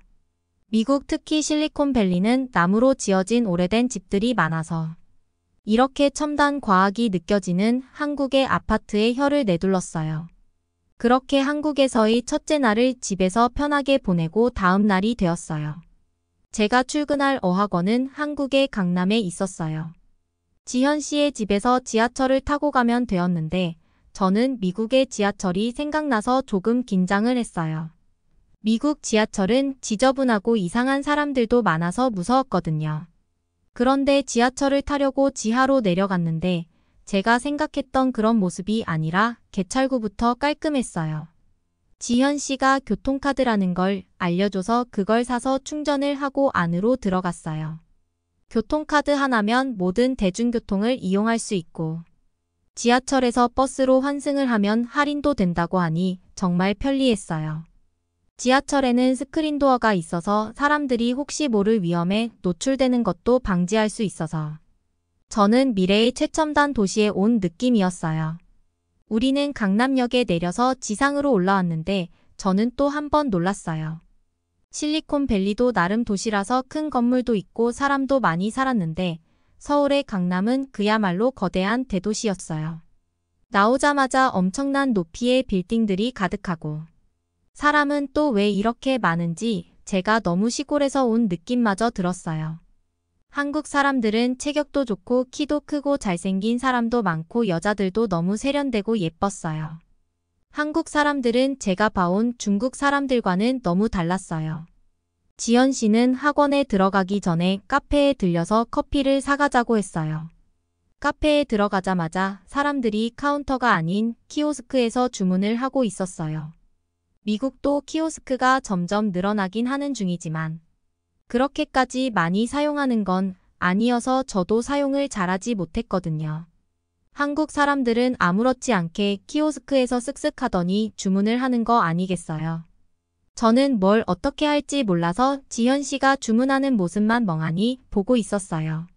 미국 특히 실리콘밸리는 나무로 지어진 오래된 집들이 많아서 이렇게 첨단 과학이 느껴지는 한국의 아파트에 혀를 내둘렀어요. 그렇게 한국에서의 첫째 날을 집에서 편하게 보내고 다음 날이 되었어요. 제가 출근할 어학원은 한국의 강남에 있었어요. 지현 씨의 집에서 지하철을 타고 가면 되었는데 저는 미국의 지하철이 생각나서 조금 긴장을 했어요. 미국 지하철은 지저분하고 이상한 사람들도 많아서 무서웠거든요. 그런데 지하철을 타려고 지하로 내려갔는데 제가 생각했던 그런 모습이 아니라 개찰구부터 깔끔했어요. 지현 씨가 교통카드라는 걸 알려줘서 그걸 사서 충전을 하고 안으로 들어갔어요. 교통카드 하나면 모든 대중교통을 이용할 수 있고 지하철에서 버스로 환승을 하면 할인도 된다고 하니 정말 편리했어요. 지하철에는 스크린도어가 있어서 사람들이 혹시 모를 위험에 노출되는 것도 방지할 수 있어서 저는 미래의 최첨단 도시에 온 느낌이었어요. 우리는 강남역에 내려서 지상으로 올라왔는데 저는 또 한 번 놀랐어요. 실리콘밸리도 나름 도시라서 큰 건물도 있고 사람도 많이 살았는데 서울의 강남은 그야말로 거대한 대도시였어요. 나오자마자 엄청난 높이의 빌딩들이 가득하고 사람은 또 왜 이렇게 많은지 제가 너무 시골에서 온 느낌마저 들었어요. 한국 사람들은 체격도 좋고 키도 크고 잘생긴 사람도 많고 여자들도 너무 세련되고 예뻤어요. 한국 사람들은 제가 봐온 중국 사람들과는 너무 달랐어요. 지연 씨는 학원에 들어가기 전에 카페에 들려서 커피를 사가자고 했어요. 카페에 들어가자마자 사람들이 카운터가 아닌 키오스크에서 주문을 하고 있었어요. 미국도 키오스크가 점점 늘어나긴 하는 중이지만 그렇게까지 많이 사용하는 건 아니어서 저도 사용을 잘하지 못했거든요. 한국 사람들은 아무렇지 않게 키오스크에서 쓱쓱 하더니 주문을 하는 거 아니겠어요. 저는 뭘 어떻게 할지 몰라서 지현 씨가 주문하는 모습만 멍하니 보고 있었어요.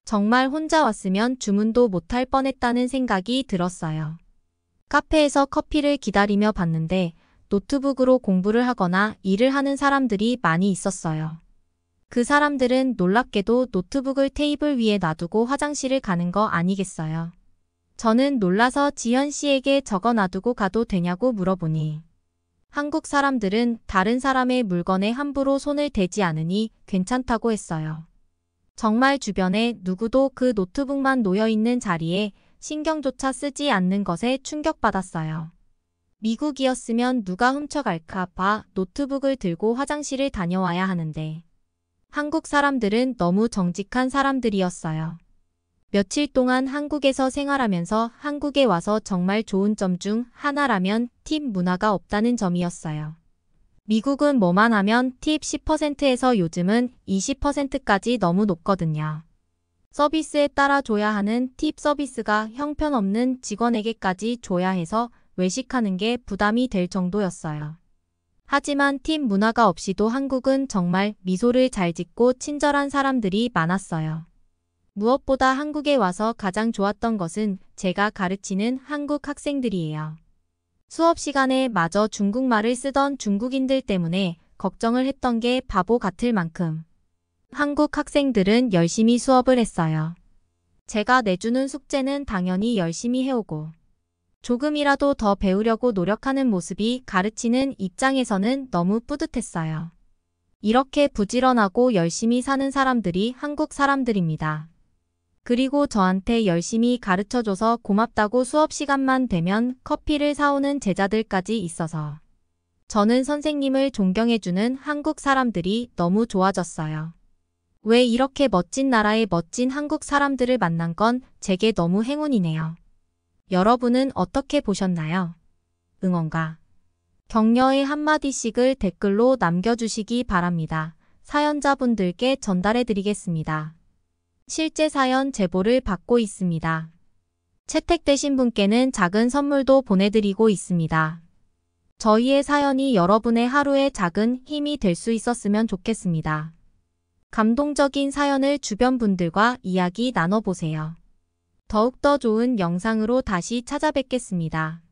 정말 혼자 왔으면 주문도 못할 뻔했다는 생각이 들었어요. 카페에서 커피를 기다리며 봤는데 노트북으로 공부를 하거나 일을 하는 사람들이 많이 있었어요. 그 사람들은 놀랍게도 노트북을 테이블 위에 놔두고 화장실을 가는 거 아니겠어요. 저는 놀라서 지현 씨에게 적어 놔두고 가도 되냐고 물어보니 한국 사람들은 다른 사람의 물건에 함부로 손을 대지 않으니 괜찮다고 했어요. 정말 주변에 누구도 그 노트북만 놓여있는 자리에 신경조차 쓰지 않는 것에 충격받았어요. 미국이었으면 누가 훔쳐갈까 봐 노트북을 들고 화장실을 다녀와야 하는데 한국 사람들은 너무 정직한 사람들이었어요. 며칠 동안 한국에서 생활하면서 한국에 와서 정말 좋은 점 중 하나라면 팁 문화가 없다는 점이었어요. 미국은 뭐만 하면 팁 10%에서 요즘은 20%까지 너무 높거든요. 서비스에 따라 줘야 하는 팁 서비스가 형편없는 직원에게까지 줘야 해서 외식하는 게 부담이 될 정도였어요. 하지만 팁 문화가 없이도 한국은 정말 미소를 잘 짓고 친절한 사람들이 많았어요. 무엇보다 한국에 와서 가장 좋았던 것은 제가 가르치는 한국 학생들이에요. 수업 시간에 마저 중국말을 쓰던 중국인들 때문에 걱정을 했던 게 바보 같을 만큼 한국 학생들은 열심히 수업을 했어요. 제가 내주는 숙제는 당연히 열심히 해오고 조금이라도 더 배우려고 노력하는 모습이 가르치는 입장에서는 너무 뿌듯했어요. 이렇게 부지런하고 열심히 사는 사람들이 한국 사람들입니다. 그리고 저한테 열심히 가르쳐줘서 고맙다고 수업 시간만 되면 커피를 사오는 제자들까지 있어서 저는 선생님을 존경해주는 한국 사람들이 너무 좋아졌어요. 왜 이렇게 멋진 나라의 멋진 한국 사람들을 만난 건 제게 너무 행운이네요. 여러분은 어떻게 보셨나요? 응원과 격려의 한마디씩을 댓글로 남겨주시기 바랍니다. 사연자분들께 전달해드리겠습니다. 실제 사연 제보를 받고 있습니다. 채택되신 분께는 작은 선물도 보내드리고 있습니다. 저희의 사연이 여러분의 하루의 작은 힘이 될 수 있었으면 좋겠습니다. 감동적인 사연을 주변 분들과 이야기 나눠보세요. 더욱더 좋은 영상으로 다시 찾아뵙겠습니다.